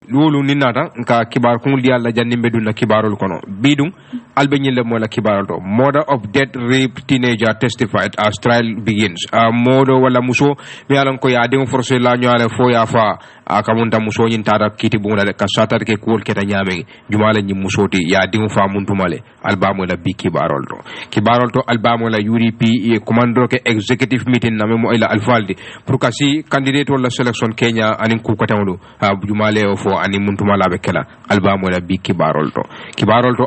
lolu ni nata nka kibar ko ndi alla janni be dunna kibarol kono bidum albe nyille mo la kibarol to mother of dead rape teenager testified as trial begins modo wala muso mi alan ko ya de forcé la nyale fo ya fa akamunta muso nyin tada kiti bungala ka sata ke kol keta nyame jumala nyi musoti ya de fa muntumale albamo la bi kibarol to albamo la UDP e commando ke executive meeting na mo ila alfaldi pour kasi candidate wala selection Kenya anin ku katamulu jumale o fo ani muntumala be kala albamo la bi kibarol to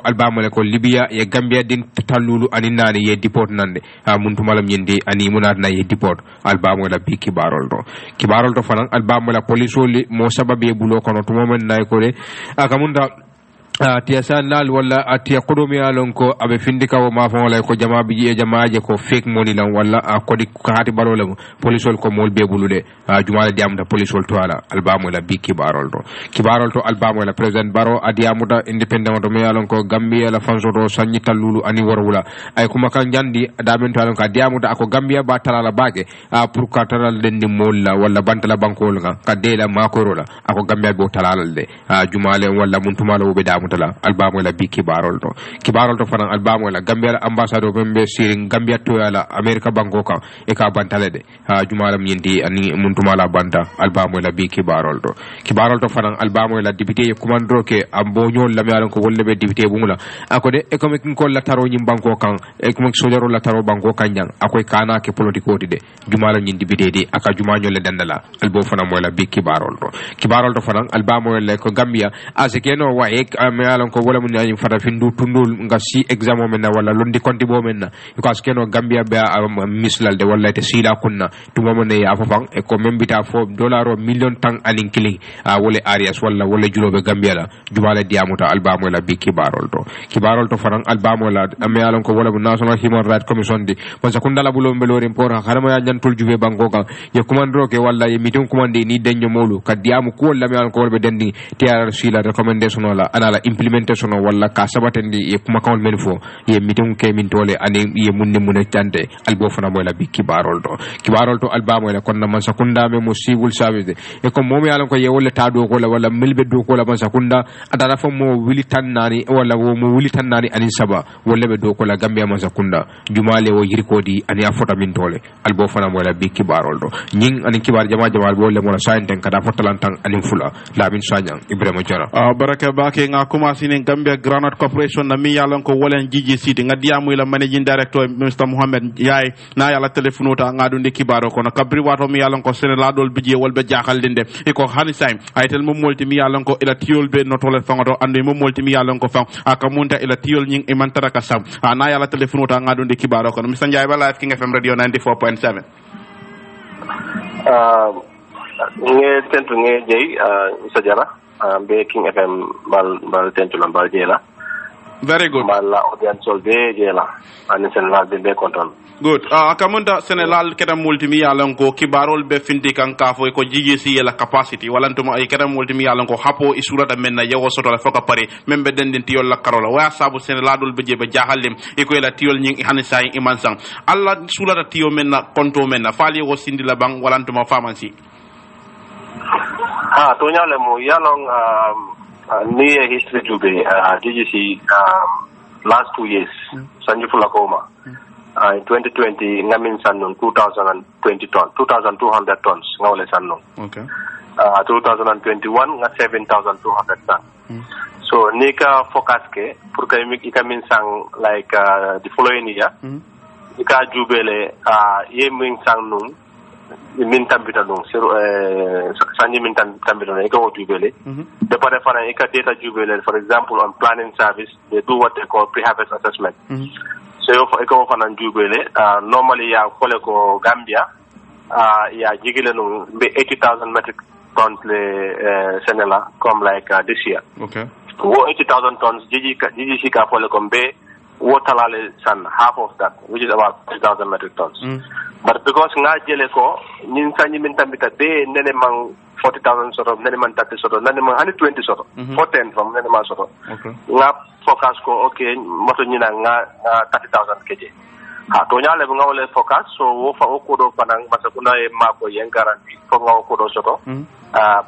albamo la ko Libya e Gambia din talulu ani nani ye deport nande muntumala nyindi ani munat na ye deport albamo la bi kibarol to fanan albamo la police mo sababe bulo kono to momen nay ko de akamunda tiya sanal wala atiya kodomi alon ko abe findika wo ma fon lay ko jama bi e jamaaje ko fake money lan wala ko di hati balole polisol ko mol be bulude jumala diamda polisol to ala albamu la bi kibarol to albamu la president baro adiamuda independent to me alon ko Gambia la fanso do sanyi talulu ani warwula ay kuma kan jandi damen to alon ka diamuda ako Gambia ba talala baake pour ka talal den ni molla wala bantala bankol nga ka dela makoro la ako Gambia bo talalal de jumale wala muntumala wo be tala albamu la bi kibarol to fanan albamu la Gambia la ambassadeur membe siring Gambia to yala America banko kan e ka bantale de jumalam nyindi ani muntumala banta albamu la bi kibarol to fanan albamu la député commandro ke ambo nyol la yalan ko wolle be député bumula akode economic ko la taro nyim banko kan economic sojaro la taro banko kan jang akoy kana ke politiko de jumalam nyindi député de aka jumanyol le dandala albo fanan mo la bi kibarol to fanan albamu la ko Gambia asekeno wa ek me alon ko wala mun nyaani fata findu tundul nga si exam men na wala londi konti bo men na because keno Gambia be mislal de wala te sila kunna to mo ne ya fafang e ko membita fo dollar million tang anin kili wala arias wala julobe Gambia la jumala diamuta albamo la bi kibarol to faran albamo la me alon ko wala national human rights commission di mo sakunda la bulo mbelo report harama ya nyantul jube bango kan ye commandro ke wala ye mitum commande ni denyo molu ka diamu ko la me alon ko be dendi tiar sila recommendation wala anala implementation wala ka sabatendi e kuma kawol men fo ye mitum ke min tole ani ye munne tante albo fana moy la bi kibarol to albamo la konna man sakunda me mo civil service e ko momi alan ko ye wala tado ko la wala milbe do ko la man sakunda adara fo mo wili tannani wala wo mo wili tannani ani saba wala be do ko la Gambia man sakunda jumale wo yirkodi ani afota min tole albo fana moy la bi kibarol do nyin ani kibar jama bo le mo la sainten kada fotalantan ani fula lamin sanyang Ibrahima Jara baraka bake nga commencé ni Gambia Granite Corporation na mi yalon ko wolen jiji siti ngadiya muy la managing director Mr Mohammed yaay na yalla telephone ta ngadu ndi kibaro ko no kabri wato mi yalon ko senela dol bije wolbe jaxal dinde e ko hani time aytel mo molti mi yalon ko ila tiol be notole fangoto ande mo molti mi yalon ko fam aka munta ila tiol nying e man taraka sam na yalla telephone ta ngadu ndi kibaro ko Mr Ndiaye ba live King FM radio 94.7 nge tentu nge jey Mr Jara be King FM bal tentu lan bal jela very good mala audience sol be jela ani senelal be control good akamunta senelal keda multimi yalan ko kibarol be findi kan kafo ko jigesi yela capacity walantuma ay keda multimi yalan ko hapo isurata menna yawo soto la foka pare membe dendin tiyol la karola wa sabu seneladul be jebe jahalim e ko ela tiyol nying hani say iman sang alla sulata tiyo menna konto menna fali wo sindi la bang walantuma famansi to nyale mo yalong ni history jube DGC last 2 years sanju fula koma in 2020 ngamin sannun 2200 tons ngawle sannun okay 2021 nga 7200 tons so nika focus ke pour kay mi ikamin sang like the following year ika jubele yemin sang nun min tambita dum sanji min tambita dum eko jubele de pare fana eka data jubele for example on planning service they do what they call pre-harvest assessment so eko fana jubele normally ya kole ko Gambia ya jigile no be 80,000 metric tons le senela comme like this year okay wo 80,000 tons jiji sika kole ko be waterlale san half of that which is about 3,000 metric tons but because nga jele ko ñin sañi min tambita be nene man 40,000 soto nene man 30 soto nene man 120 soto 410 from nene man soto okay nga focus ko okay moto ñina nga 30,000 kg to nyale nga wala focus so wo fa o kodo panang masa kuna e mako yen garanti fo nga o kodo soto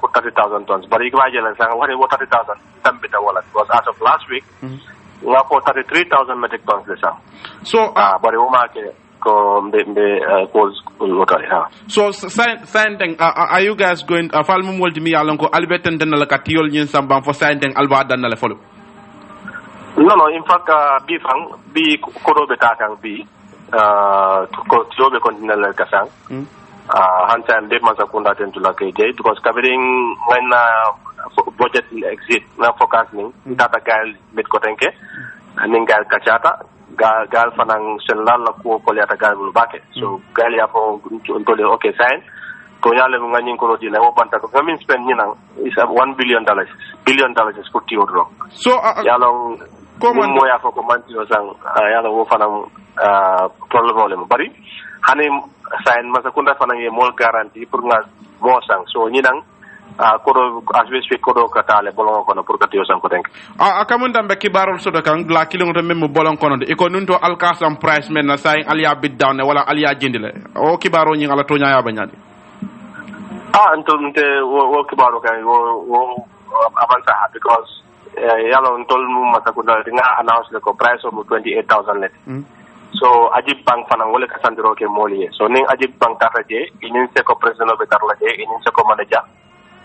for 30,000 tons but ik waje la sang wari wo 30,000 tambita wala because as of last week nga for 33,000 metric tons le sang so but wo ma ke ko mbe cause lotari ha so sign thing are you guys going fal mo molti mi yalon ko albeten den la katiyol nyin sambam fo sign thing alba dan la folo no in fact bi kodo beta kan bi ko tiobe continental kasang hansan de masa kunda tentula ke jay because covering when budget exit na forecasting data gal mit ko tenke ning gal kachata gal fanang senlal la ko liata gal bul bake so gal ya fo ntole okay sign to nyale mo ngani ko dile o panta ko gamin spend ni nang is $1 billion is for tiodro so yalong comment mo ya fo ko manti o sang yalo wo fanang problem bari hani sign masa kunda fanang ye mol garantie pour nga mo sang so ni nang kodo asbespe kodo katale bolon kono pour katio sang ko denk akamunda be kibarol sodo kan la kilonto mem bolon kono de ko nunto alkasam price men na say aliya bid down wala aliya jindile o kibaro nyi ala to nyaaya ba nyaade nte wo kibaro kan wo avanza because yalo ntol mu masakunda nga announce le ko price of 28,000 net so ajib bank fanang wala kasandiro ke moliye so ning ajib bank tataje inin se ko president be tarla je inin se ko manager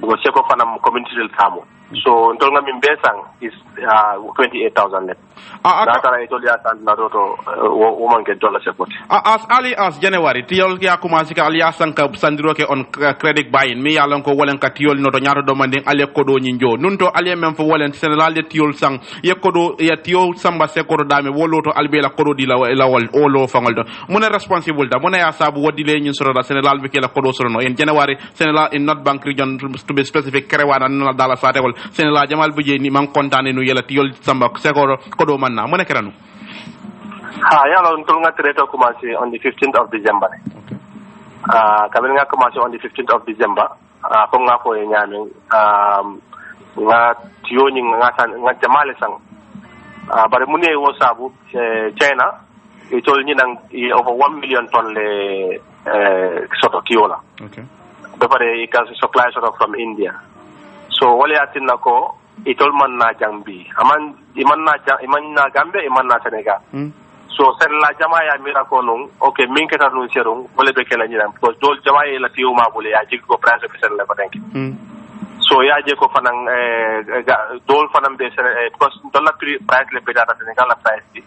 go se ko fanam community del tamu so ntol nga min besang is 28,000 net data ito liya tan na roto wo man ke dollar support as ali as January tiyol ya commencé ka ali asanka sandiro ke on credit buy mi yalon ko wolen ka tiyol no to nyaato do manden ale ko do nyinjo nunto ali mem fo wolen senal de tiyol sang ye ko do ya tiyol samba se ko do dame woloto albela ko do di la wol o lo fangol do mona responsible da mona ya sabu wodi le nyin soro da senal be ke la ko do soro no en January senal in not bank region to be specific krewana na dala sate wol senal jamal buje ni man kontane no yela tiyol samba se ko do manna mo nekranu yalo ntol nga treto commencé on the 15th of December kabel nga commencé on the 15th of December ko nga ko nyame nga tioni nga jamale sang bare mune wo sabu China itol ni nang over 1 million ton le soto tiola do pare ka supply sort of from India so wala atinna ko itol man na jambi iman na Gambia iman na Senegal so sen la jama ya mira ko non okay min keta non serong wala be kala nyiram because dol jama ya la tiyo ma bole ya jig ko prince official la ko denk so ya je ko fanang dol fanam be because dollar price le bedata Senegal la price bi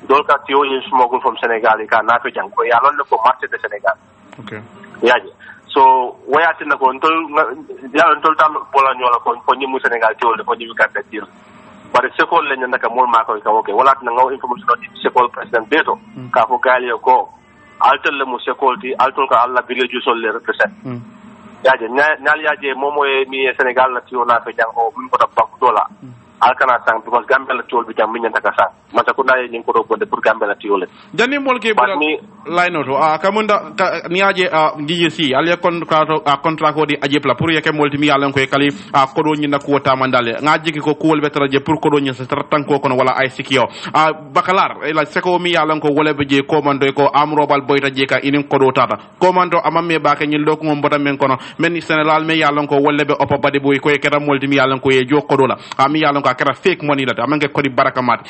dol ka tiyo yin smogul from Senegal ka na to jang ko ya lon ko marché de Senegal okay ya je so wayati na ko ntol tam bola nyola ko ni mu Senegal tiyo ko ni ka deal bare sekol le nyanda ka mol ma ko okay wala na ngaw information di sekol president beto ka fo galio ko altel le mu sekol ti altul ka alla village sol le represent yaje nyal yaje momo e mi Senegal la tiyo na fe jang o min ko ta bank dola alkana sang because Gambia la tiol bi jam min nyanda ka sang mata ko naye ni ko do bonde pour Gambia la tiol jani mol ke bula line auto kamunda ni aje DJC ale contract ko di aje pla pour yake molti mi yalen ko kali ko do nyina ko ta mandale ngaji ko ko wolbe tara je pour ko do nyina sa tanko kono wala ay sikio bakalar la seko mi yalen ko wole be je commando ko amrobal boyta je ka inin ko do tata commando amamme ba ka nyil do ko mom bota men kono men Sénégal me yalen ko wolle be opa bade boy ko e keta molti mi yalen ko e jo ko do la mi yalen ko kera fake money la amange ko di baraka mat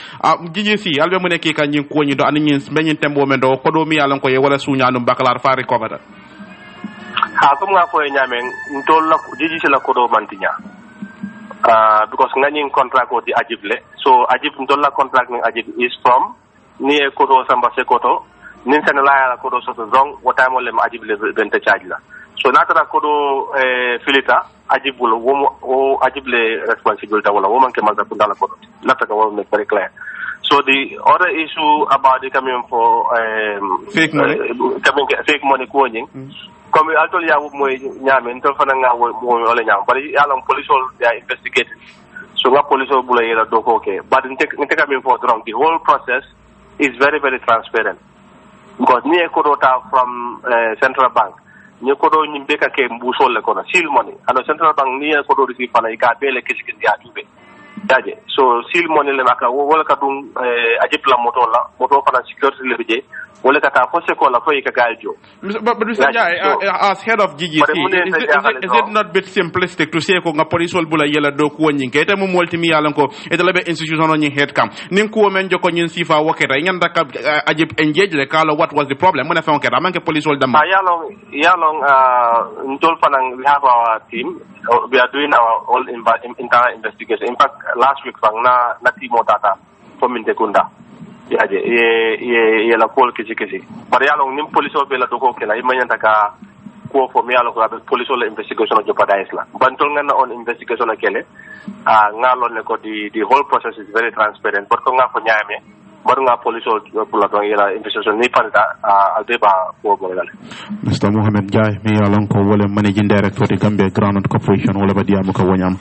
DJC albe mo neki ka nyin ko nyi do an nyin benyin tembo men do ko do mi yalen ko e wala suñanu bakalar fari ko bata comme nga ko nyamen ntol la DJC la ko do mantinya because ngani contract ko di ajible so ajib ntol la contract ni ajib is from ni e ko do samba se ko to nin Sénégal la ko do so wrong wata mo le ajible bente charge la so natara ko do filita ajibul wo ajible responsibility wala wo man ke man ko dala ko nataka wo make very clear so the other issue about the coming for fake money ko nyin comme altol ya moy nyame ntol fana nga mo wala nyam bari yalla police they are investigating so nga police bula yela do ko okay but inte coming for wrong the whole process is very very transparent because ni ko dota from central bank ni ko do nyimbe ka ke mbusol le kono seal money ano central bank ni ko do receive fana ka bele kiski ya tube yaje so sil mo le maka wala ka dum ajip la moto fana security le bije wala ka ta fose ko la fo ka galjo but Mr. Jai, as head of GGC, is it not bit simplistic to say ko nga police wol bula yela do ko nyin ke te mo multimi yalan ko e de lebe institution on nyin head kam nin ko men joko nyin sifa waketa nyanda ka ajip engage le kala what was the problem mo na fon keta manke police wol dam yalong ntol fanang we have our team we are doing our all entire investigation. In fact, last week na timo data from Intekunda yaje ye la call kisi bare yalong nim police o bela doko kela imanyanta ka ko fo mi yalong ko police o investigation o jopada isla bantol ngana on investigation akele ngalo ne ko the whole process is very transparent but ko nga fo nyaame bar nga police o pula don yela investigation ni panta aldeba ko bolale Mr. Mohamed Jai mi yalong ko wole managing director de Gambia Groundnut Corporation wala ba diamu ka wonyam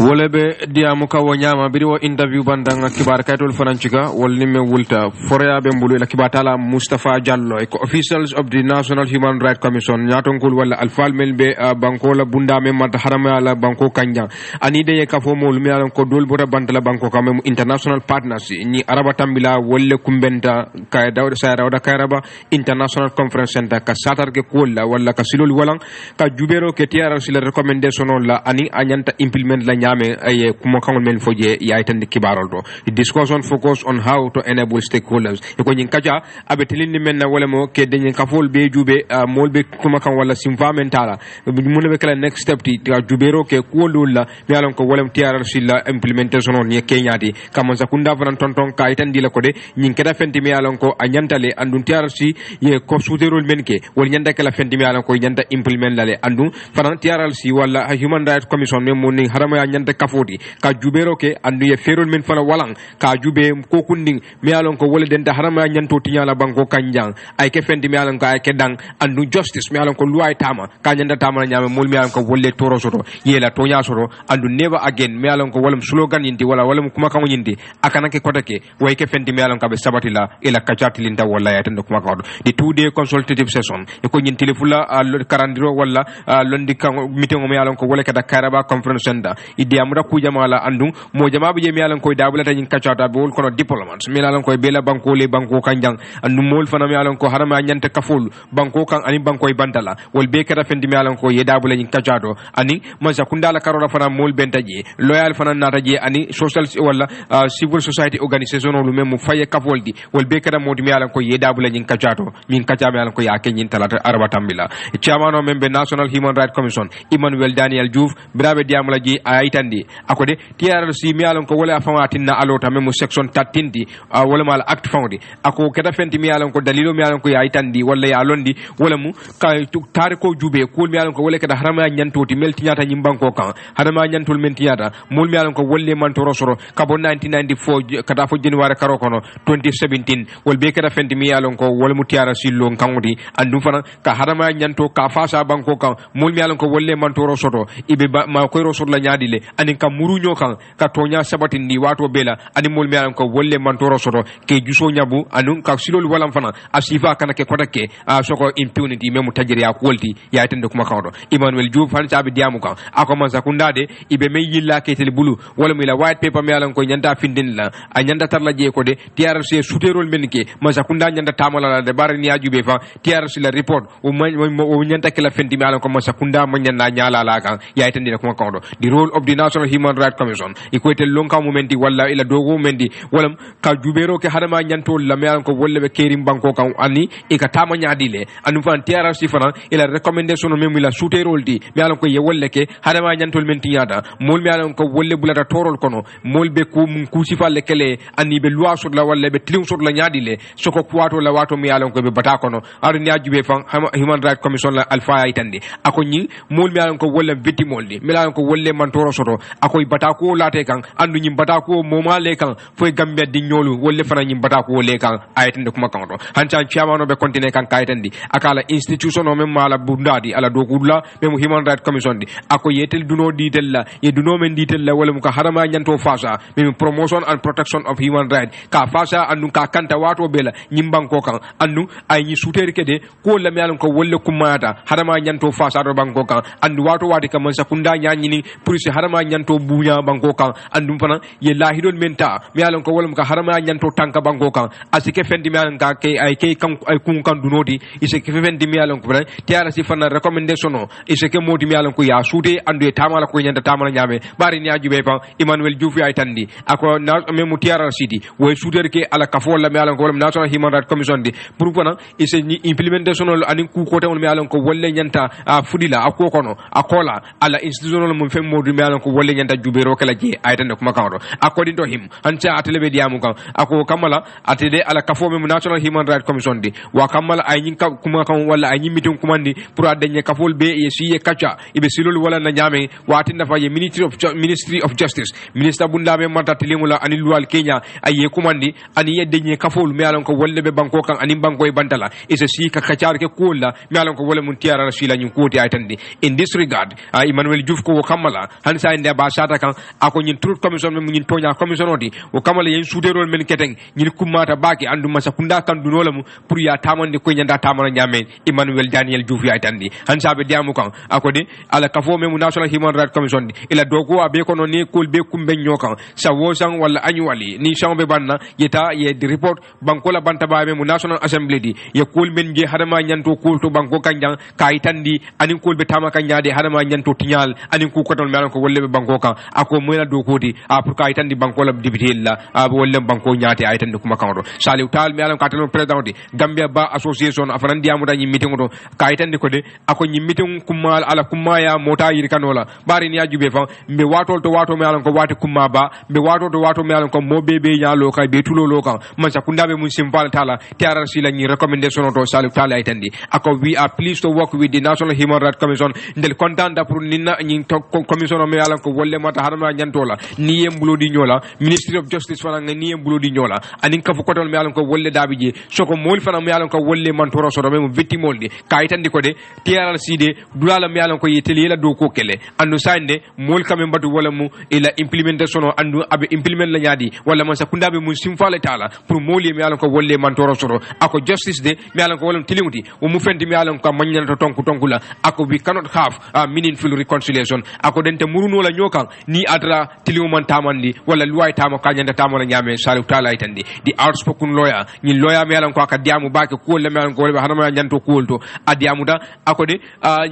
wala be diamu ka wonyama biri wo interview bandanga kibar kaytol fananciga wol nimme wulta forea be mbulu la kibatala Mustafa Jallo ko officials of the National Human Rights Commission nyaton kul wala alfal melbe banko la bunda me mat harama la banko kanja ani de ka fo mol mi yalon ko dol bota bantala banko kam international partners ni araba tambila wolle kumbenta kay dawda sa dawda kayraba international conference center ka satar ke kolla wala ka silol walang ka jubero ke tiara sila recommendation la ani anyanta implement la nyame ay kuma kangol men foje ya itande kibarol do the discussion focus on how to enable stakeholders e ko nyin kaja abe tilindi men na wala mo ke denyen ka fol be jube molbe kuma kan wala simfa mentala mun be kala next step ti jubero ke kolol la mi alon ko wala tiara sila implementation on ye kenyati kam sakunda fanan tonton ka itandi la de nyin keda fenti mi alon ko anyantale andun tiarasi ye ko suderol menke wol nyanda kala fenti mi alon ko nyanda implement lale andun fanan tiarasi wala human rights commission me moni harama ya nyanda kafoti ka jubero ke andu ye ferol men fana walang ka jube ko kunding mi alon ko wole denta harama ya nyanto tinyala banko kanjang ay ke fenti mi alon ko ay ke dang andu justice mi alon ko luay tama ka nyanda tama nyame mol mi alon ko wolle toro soto ye la tonya soto andu never again mi alon ko wolum slogan yinti wala wolum kuma kan yinti akana ke kotake way ke fenti mi alon ka be sabatila ila kachati linta wala ya tande kuma kawdo the 2-day consultative session e ko nyin telefula karandiro wala londi kan meeting mi alon ko wala kada karaba conference center idi amura ku jamala andu mo jama be mi alon ko dabula tan kachata be wol kono diplomats mi alon ko bela banko le banko kanjang andu mol fana mi alon ko harama nyanta kaful banko kan ani banko e bandala wol be kada fendi mi alon ko ye dabula nyin kachato ani man sakunda la karora fana mol bentaji loyal fana nataji ani social wala civil society organization lu mem faye kafoldi wol be kada modi mi alan ko yedabula nyin kachato min kacha mi alan ko ya ke nyin talata araba tambila chairman o membe National Human Rights Commission Emmanuel Daniel Diouf brabe diamula ji ayitandi akode TRC mi alan ko wala famatinna alota mem section 13 di wala mal act fondi ako kada fenti mi alan ko dalilo mi alan ko ya ayitandi wala ya londi wala mu kay tare ko jube ko mi alan ko wala kada harama nyantoti melti nyata nyim banko kan harama nyantol menti nyata mul mi alan ko wolle man to rosoro kabo 1994 kada fo January karo kono 2017 wol be kada fenti mi alon ko wol mu tiara sillo kangudi andu fana ka harama nyanto ka fasa banko kan mul mi alon ko wolle man toro soto ibe ma ko ro soto la nyaadile ani ka murunyo kan ka tonya sabati ni wato bela ani mul mi alon ko wolle man toro soto ke juso nyabu anu ka silol walam fana asifa kana ke kodake soko impunity memu tajiri ya kwalti ya tende kuma kawdo Emmanuel Diouf fan tabi diamu kan akoma sakunda de ibe me yilla ke tel bulu wala mi la white paper mi alon ko nyanda findin la a nyanda tarla je ko de TRC suterol menke masa kunda nyanda tamala de bar ni ajube fa TRC la report o nyanda kala fendi mi alon ko masa kunda nyanda nyala la kan ya itandi ko kawdo the role of the National Human Rights Commission equate lonka momenti wala ila dogo mendi wala ka jubero ke hadama nyanto la mi alon ko wolle be kerim banko kan ani e ka tama nyaadile anu fan TRC fana ila recommendation mem ila suterol di mi alon ko ye wolle ke hadama nyantol menti nyada mol mi alon ko wolle bulata torol kono mol be ku sifalle kele ani be loi sur la walla be tlim sur la nyaadile soko kwato la wato mi alon ko be bata kono ar nyaajube fan Human Rights Commission la alfa itande ako nyi mol mi alon ko wolle victimol di mi alon ko wolle man toro soto ako bata ko late kan andu nyi bata ko moma le kan foy gambe di nyolu wolle fana nyi bata ko le kan aytande kuma kan do hancha chairman be continue kan kaytandi akala institution o mem mala bundadi ala do kudla mem Human Rights Commission di ako yetel duno ditel la ye duno men ditel la wala mu ka harama nyanto fasa mem promotion and protection of human rights ka fasa andu ka kanta wato bela nyim banko kan andu ay ni suteri kede ko la mi alon ko wolle kumata harama nyanto fasa do banko kan andu wato wadi kam man sakunda nyanyini pour si harama nyanto bunya banko kan andu fana ye lahidon menta mi alon ko wolum ka harama nyanto tanka banko kan asike fendi mi alon ka ke ay ke kan ay kun kan dunoti ise ke fendi mi alon ko tiara si fana recommendation no ise ke modi mi alon ko ya suute andu e tamala ko nyanta tamala nyame bari ni ajube fa Emmanuel Diouf ay tandi ako na memu tiara city way suuter ke ala kafo la mi alon ko wolum national human rights commission di pour fana ise ni implementation no anin ku ko tan mi alon ko wolle nyanta fudila ako kono akola ala institutional mum fem modi mi alon ko wolle nyanta jubero kala je ay tan ko makawdo according to him hanca atelebe diamu kan ako kamala atede ala kafo mem national human rights commission di wa kamala ay nyin kuma kan wala ay nyin mitum kumandi pour adenye kafol be e siye kacha ibe silol wala na nyame wati na faye ministry of justice minister bunda be mata tilimula ani luwal Kenya ay kumandi ani yedenye kafol mi alon ko wolle be banko kan ani banko e bantala ise si ka kachar ke kola mi alon ko wolle mun tiara rasila nyin koti ay tandi in this regard Emmanuel Diouf ko kamala hansa inde ba sata kan ako nyin truth commission mem nyin tonya commission odi o kamala yen suderol men keteng nyin kumata baki andu masa kunda kan dunola mu pour ya tamande ko nyanda tamana nyame Emmanuel Daniel Diouf ya tandi hansa be diamu kan ako de ala kafo mem national human rights commission di ila dogo abe ko no ne kol be kumbe nyokan sa wosan wala annually ni chambe banna yeta ye di report banko la banta ba mem national assembly di ye kol men je hadama nyanto kol to banko kanjang kay tandi anin kol be tamaka nyaade hadama nyanto tinyal anin ku ko ton melan ko wolle be banko kan ako moyla do kodi pour kay tandi banko la député la wolle banko nyaate ay tandi kuma kan do saliw tal melan ka tan president di Gambia ba association afanan diamu da nyi meeting do kay tandi ko de ako nyi meeting kuma ala kuma ya mota yir kanola bari ni ajube fa mbe watol to wato melan ko wati kuma ba mbe wato to wato melan ko mo bebe nyalo kay be tulo lo kan man sa kundabe mun simpal tala tiara sila nyi recommendation to saliw tal ay tandi ako we are pleased to work with the National Human Rights Commission ndel contanda pour ninna nyi commission me yalan ko wolle mata harama nyantola ni yembulo di nyola Ministry of Justice fana ni yembulo di nyola anin ka fu ko ton me yalan ko wolle dabije soko mol fana me yalan ko wolle man toro so do me victimol di kayitandi ko de TRC de dulala me yalan ko yeteli la do ko kele andu sande mol kam mbatu wala mu ila implementation andu abe implement la nyadi wala man sakunda be mu simfale tala pour moli me yalan ko wolle man toro so ako justice de me yalan ko wolam tilimuti o mu fendi me yalan ko manyan to tonku la ako we cannot have a meaningful reconciliation ako dente muruno la nyokan ni adra tilimuman tamandi wala luwai tamo kanyanda tamo la nyame salu tala itandi the outspoken lawyer ni lawyer me yalan ko aka diamu bake ko le me yalan ko wolle harama nyanto kulto adiamu da ako de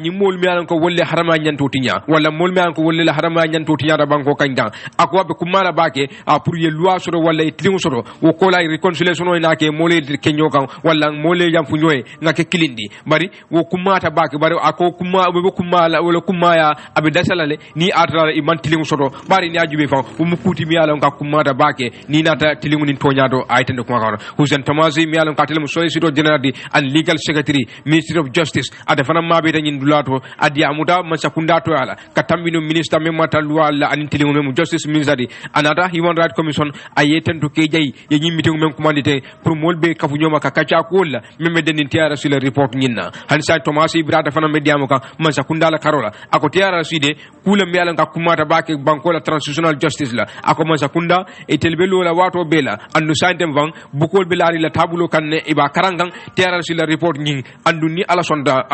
ni mol me yalan ko wolle harama nyanto tinya wala mol me yalan ko wolle la harama nyanto tinya da banko kanja ako wabe kumala bake pour ye loi soro wala tilimu soro wo ko la reconciliation o nake mole kenyo kan wala mole jam fu nyoy ngake kilindi bari wo kumata bake bari ako kuma be kumala wala kumaya abe dasalale ni atra iman tilimu soro bari ni ajube fa mu kuti mi yalan ka kumata bake ni nata tilimu nin tonya do aytande kuma kan Hussein Tamazi mi yalan ka tilimu solicitor general di and legal secretary Ministry of Justice ade fana mabe tan dulato adi amuda masakunda to ala katambino minister memata luwala an tilimu mem justice ministry anata human rights commission ayeten to kejay ye nyimiti mem commandité pour molbe kafu nyoma ka kacha kola meme den tiara sur le report nyinna hansa Tomasi brata fana mediamo ka masakunda la karola ako tiara side kula mi yalan ka kumata bake bankola transitional justice la ako masakunda etelbelo la wato bela andu santem van bukol belari la tabulo kanne iba karangang tiara sur le report nying andu ni ala sonda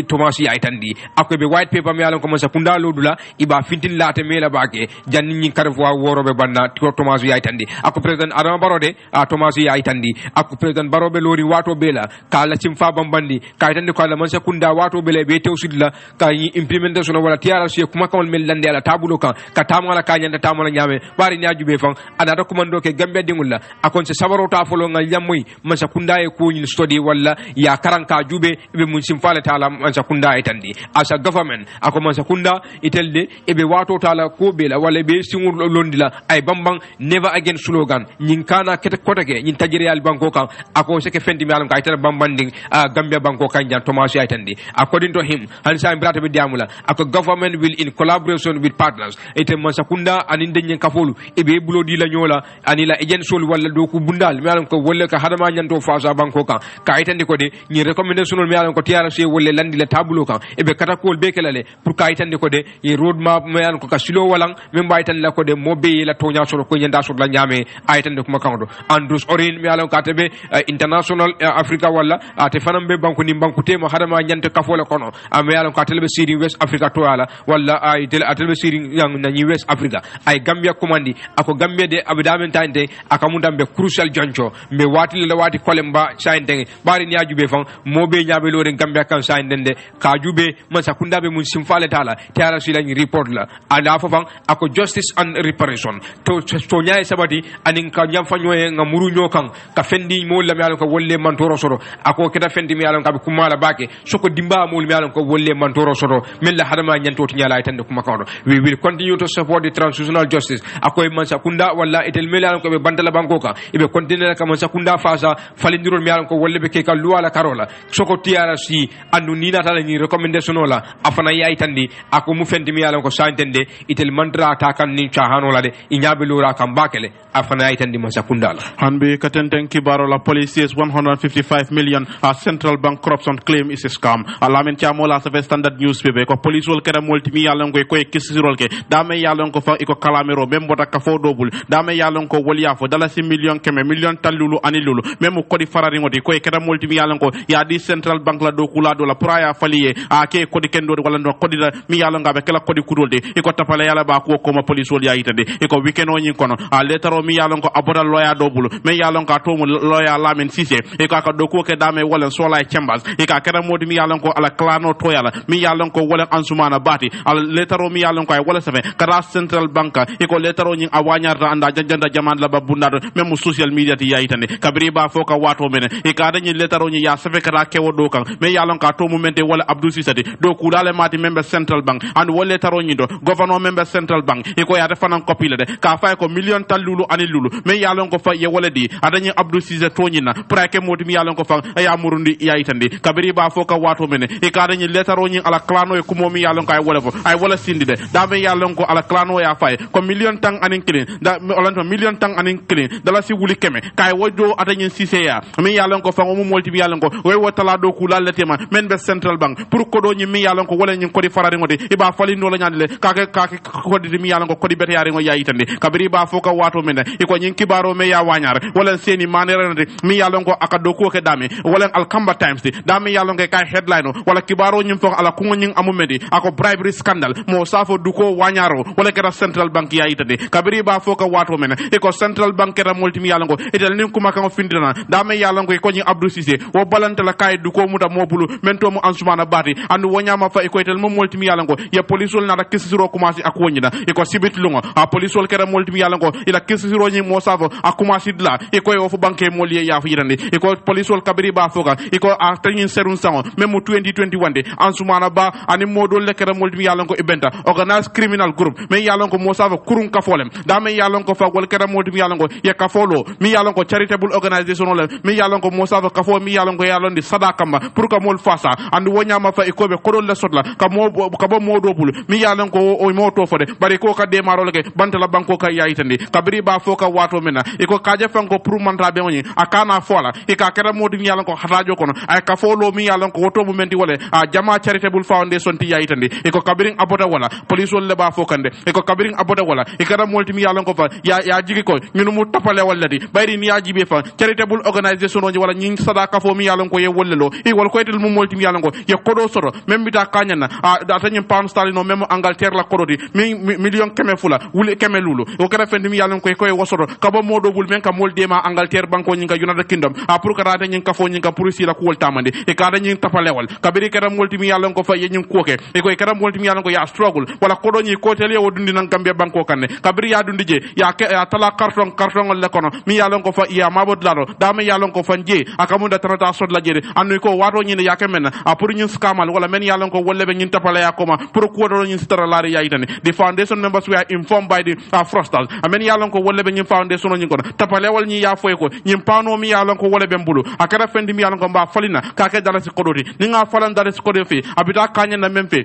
Tomasi aytandi ako be white paper mi yalan ko masakunda lodula iba fintin late mela bake janni nyi karfwa worobe banna Tomasi aytandi ako president Adama Barode Tomasi aytandi ako president Barobe lori wato bela kala chimfa bambandi kaytandi ko ala masakunda wato bele be tewsidla kay implementation wala TRC kuma kawol mel lande ala tabulo kan ka tamala kanyanda tamala nyame bari ni ajube fan ada dokumando ke gambe dingulla akon se sabaro ta folo ngal yammoy masakunda e ko ni study wala ya karanka jube be mun simfale taala masakunda aytandi asa government ako masakunda itelde e be wato taala ko bela wala be singur londila ay bambang never again slogan nyin kana kete kotake nyin tajiri al banko kan ako se ke fendi mi alam ka itala bambanding Gambia banko kan jan Tomasi aytandi according to him hansa brata be diamula ako government will in collaboration with partners ete masakunda anin denyen kafolu e be bulodi la nyola anila agensol wala do ku bundal mi alam ko wolle ka hadama nyanto fasa banko kan ka aytandi ko de ni recommendation mi alam ko TRC wolle landi la tabulo kan e be katakol be kelale pour ka aytandi ko de e road map mi alam ko ka silo walang mi mbaytan la ko de mo be la tonya soro ko nyanda soro la nyame aytandi aytande kuma kanto Andrews Orin mi alon katebe international Africa wala ate fanam be banku ni banku tema hadama nyante kafole kono mi alon katele be siri West Africa to ala wala ay tele atelbe siri yang na West Africa ay Gambia commandi ako Gambia de abidamen tante akamundam be crucial joncho me wati le wati kolemba sainte bari ni ajube fan mobe nyabe lo den Gambia kan sainte ka jube man sakunda be mun simfale tala tiara sila ni report la ala fafan ako justice and reparation to nyaay sabati anin ka nyam fanyoe ngamuru nyokan ka fendi mo la mi alon ko wolle mantoro soro ako keda fendi mi alon ka kumala bake soko dimba mo mi alon ko wolle mantoro soro min la hadama nyanto to nyala tan kuma kawdo we will continue to support the transitional justice ako man sakunda walla etel mi alon ko be bandala bankoka ibe continue ka man sakunda fasa falindirol mi alon ko wolle be ke ka luwala karola soko tiara si andu ni nata ni recommendation la afana yayi tandi ako mu fendi mi alon ko santende itel mantra ta kan ni chahano la de inyabe lura kan bakele afana yayi tandi man sakunda la hanbe katenten kibaro la police says 155 million central bank corruption claim is a scam alamen chamola sa standard newspaper ko police wol kera multimi yalon ko kisirol ke dame yalon ko fa iko kalamero membo ta fo dobul dame yalon ko woliya fo dala 6 million keme million talulu anilulu memu kodi farari ngoti ko kera multimi yalon ko ya di central bank la do kula do la praya faliye ke kodi kendo wala no kodi da mi yalon ngabe kala kodi kudolde iko tapale yala ba ko ma police wol ya itande iko weekend nyi kono letaro mi yalon ko aboda loya dobul me yalon ka to mu loya lamen sise iko ka do ko ke dame wala sola chambers iko kera modi mi yalon ko ala klano to yala mi yalon ko wala ansumana bati ala letaro mi yalon ko ay wala safe kara central bank iko letaro nyi awanyarta anda jajjanda jaman la babundado même social media ti yayitane kabri ba foka wato mene ika dañi letaro nyi ya safe kara kewo do kan me yalon ka to momente wala Abdou Sisati do kulale mati member central bank and wala letaro nyi do governor member central bank iko ya defanan copy le de ka fay ko million tal lulu ani lulu me yalon ko fa ye wala di adañi Abdou Sisati to nyina pra ke moti mi yalon ko fa ya murundi yayitande kabri ba foka wato mene ika dañi letaro nyi ala clano e kumo mi yalon ko ay wala fo ay wala sindi de dame yalon ko ala clano ya fay ko million tang anin clean da olanto million tang anin clean dala si wuli keme kay wojo adañi cisse ya mi yalon ko fa mo molti mi yalon ko way wotala do ku lalletema men be central bank pour ko do nyi mi yalon ko wala nyi ko di farari ngoti iba fali no la nyandele kake ko di mi yalon ko di bete yari ngo yayitande kabiri ba foka wato men iko nyi kibaro me ya wanyar wala seni manere mi yalon ko aka do ko ke dame wala al kamba times di dame yalon ko kay headline wala kibaro nyi fo ala ko nyi amumedi ako bribery scandal mo safo duko wanyaro wala kera central bank yayitande kabiri ba foka wato men iko central bank kera multimi yalongo etel nin kuma kan findina dame yalongo ko nyi Abdou Cissé wo balante la kay duko muta mobulu mento mo ansumana bati andu wonyama fa iko etel mo multimi yalongo ya police wol na da kisiro commencé ak wonyina iko sibit lungo a police wol kera multimi yalongo ila kisiro nyi mo safo ak commencé dla iko yo fu banque mo lié ya fu yirande iko police wol kabiri ba foka iko a tanyin serun sango même 2021 de ansumana ba ani modo le kera multimi yalongo ibenta organized criminal group me yalongo mo safo kurun ka folem dame yalongo fa wol kera multimi yalongo ya ka folo mi yalongo charitable organisation le mi yalongo mo safo ka fo mi yalongo yalondi sadaka ma pour ka mol fasa andu wonyama fa ikobe kodol le sotla ka bo modo bul mi yalongo o moto fode bari ko ka demaro le bantala banko ka yayitandi kabiri ba foka wato mena iko kaje fango pour manta be woni akana fola ika kera modi mi yalongo hatajo kono ay ka folo mi yalongo woto mumenti wole a jama charitable foundation ti yayitandi iko kabirin abota wala police wol le ba fokande iko kabirin abota wala ikara multi mi yalongo fa ya jigi ko ñunu mu topale wallati bayri ni ya jibe fa charitable organisation wala ñi sadaka fo mi yalongo ye wollelo e wol ko etel mu multi mi yalongo ye kodo soro même bita kanyana da tanyi pound sterling no même Angleterre la kododi million keme fula wuli keme lulu o kara fendi mi yalongo ko e wosoro kabo modo bul men ka molde ma Angleterre banko ñi nga United Kingdom pour ka rata ñi ka fo ñi ka pour si la ko wol tamande e ka da ñi topale wal kabiri kara multi mi yalongo fa ye ñi koke e ko kara multi mi yalongo ya struggle wala kodo ñi ko tele wo dundi nan Gambia banko kanne kabiri ya dundi je ya tala carton le kono mi yalon ko fa ya mabod laro dame yalon ko fanje akamunda tanata sod la jere anu ko wato ñine ya kemen a pour ñin skamal wala men yalon ko wolle be ñin tapala ya koma pour ko do ñin sitara lari ya itane the foundation members were informed by the frosters amen yalon ko wolle be ñin foundation ñin ko tapale wal ñi ya foy ko ñin pano mi yalon ko wolle be mbulu akara fendi mi yalon ko mba falina ka ke dala ci kodoti ni nga falan dala ci kodoti abita kanya na memfe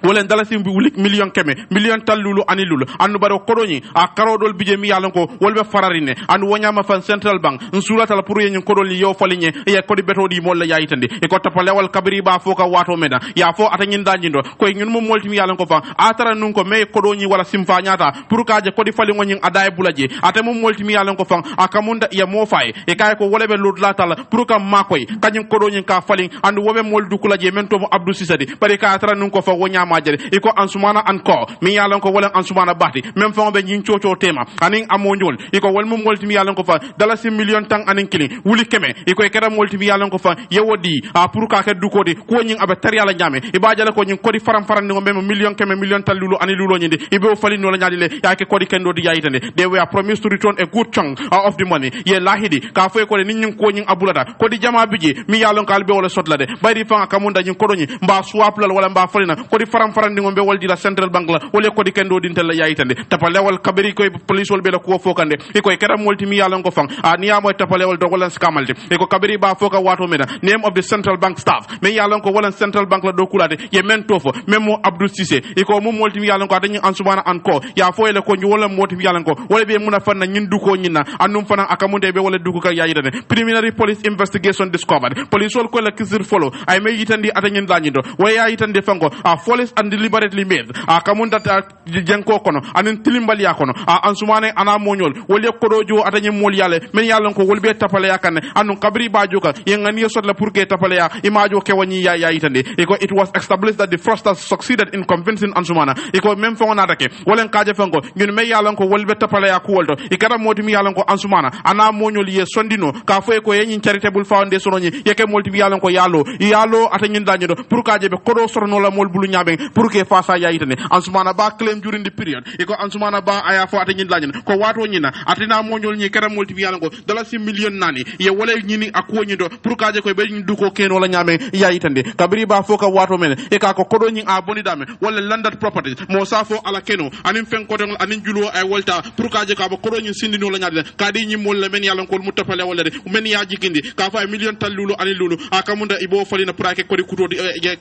wolen dalasi wulik million keme million tallulu ani lulu anu baro kodoni a karodol bije mi yalan ko wolbe fararine anu wonyama fan central bank nsulata la pour yen kodol yo falinye e kodi beto di molla yayitande e ko tapalewal kabiri ba foka wato meda ya fo atanyin danjindo koy ñun mo molti mi yalan ko fa atara nun ko me kodoni wala simfa nyata pour kaje kodi fali ngoni adaay bulaje ate mo molti mi yalan ko fa akamunda ya mo fay e kay ko wolebe lodla tala pour kam makoy kanyum kodoni ka fali andu wobe moldu kulaje men to abdou sisadi bari ka atara nun ko fa wonyama jere iko ansumana anko mi yalan ko wala ansumana bati même fa be nyin chocho tema anin amonyol iko wal mo molti mi yalan ko fa dalasi million tang anin kili wuli keme iko e kera molti mi yalan ko fa yewodi a pour ka ke dukodi ko nyin abe tar yalla nyame ibajala ko nyin kodi faram faram ngo mem million keme million talulu ani lulo nyinde ibe fali no la nyadile yake kodi kendo di yayitande they were promised to return a good chunk of the money ye lahidi ka fay ko ni nyin ko nyin abulata kodi jama biji mi yalan ko albe wala sotlade bayri fa kamunda nyin kodoni mba swap la wala mba falina kodi faram faram ngo be waldi la central bank la wala kodi kendo dintel la yayitande tapalewal kabiri ko police wol be la ko fokande iko e kera molti mi yalan ko fang a niyamo tapalewal do wala skamalde iko kabiri ba foka wato meda name of the central bank staff me yalan ko wala central bank la do kulade ye men tofo memo abdou cissé iko mo molti mi yalan ko dañu ansumana anko ya foyle ko wala molti mi yalan ko wala be muna fanna ñindu ko ñina annum fana akamunde be wala duku ka yayidane preliminary police investigation discovered police wol ko la kisir follow ay me yitandi atañin lañindo way ya yitande fango a police and deliberately made a kamunda jenko kono anin tilimbal ya kono a ansumane ana moñol wala ko dojo atañin mol yale men yalan ko wolbe tapale yakane annum kabri bajuka yengani sotla pour que tapale ya imajo ke wani ya yitande iko it was established that the fraudsters succeeded in convincing ansumana iko même fo na take wolen kaje fango ñun me yalan ko wolbe tapale ya ko woldo ikara moti mi yalan ko ansumana ana moñol ye sondino ka fo ko yeñin charitable foundation ni yeke molti mi yalan ko yalo atañin dañdo pour kaje be kodo sorno la mol bulu ñabe pour que fa sa yayitane ansumana ba claim during the period iko ansumana ba aya fo atañin dañen ko wato ñina atina moñol ñi kara molti mi yalan ko dala si million nani ye wala ñini akoñido pour kaje ko be du ko ken wala ñame yayitande kabri ba fo ka wato men e ka ko kodo ñi a boni dame wala landed property mo sa fo ala keno anin fen ko dong anin julo ay wolta pour kaje ka ba kodo ñi sindino la ñade ka di ñi mol la men yalan ko mu tapale wala de men ya jikindi ka fa million tal lulu anin lulu akamunda ibo falina pour ake kodi kuto di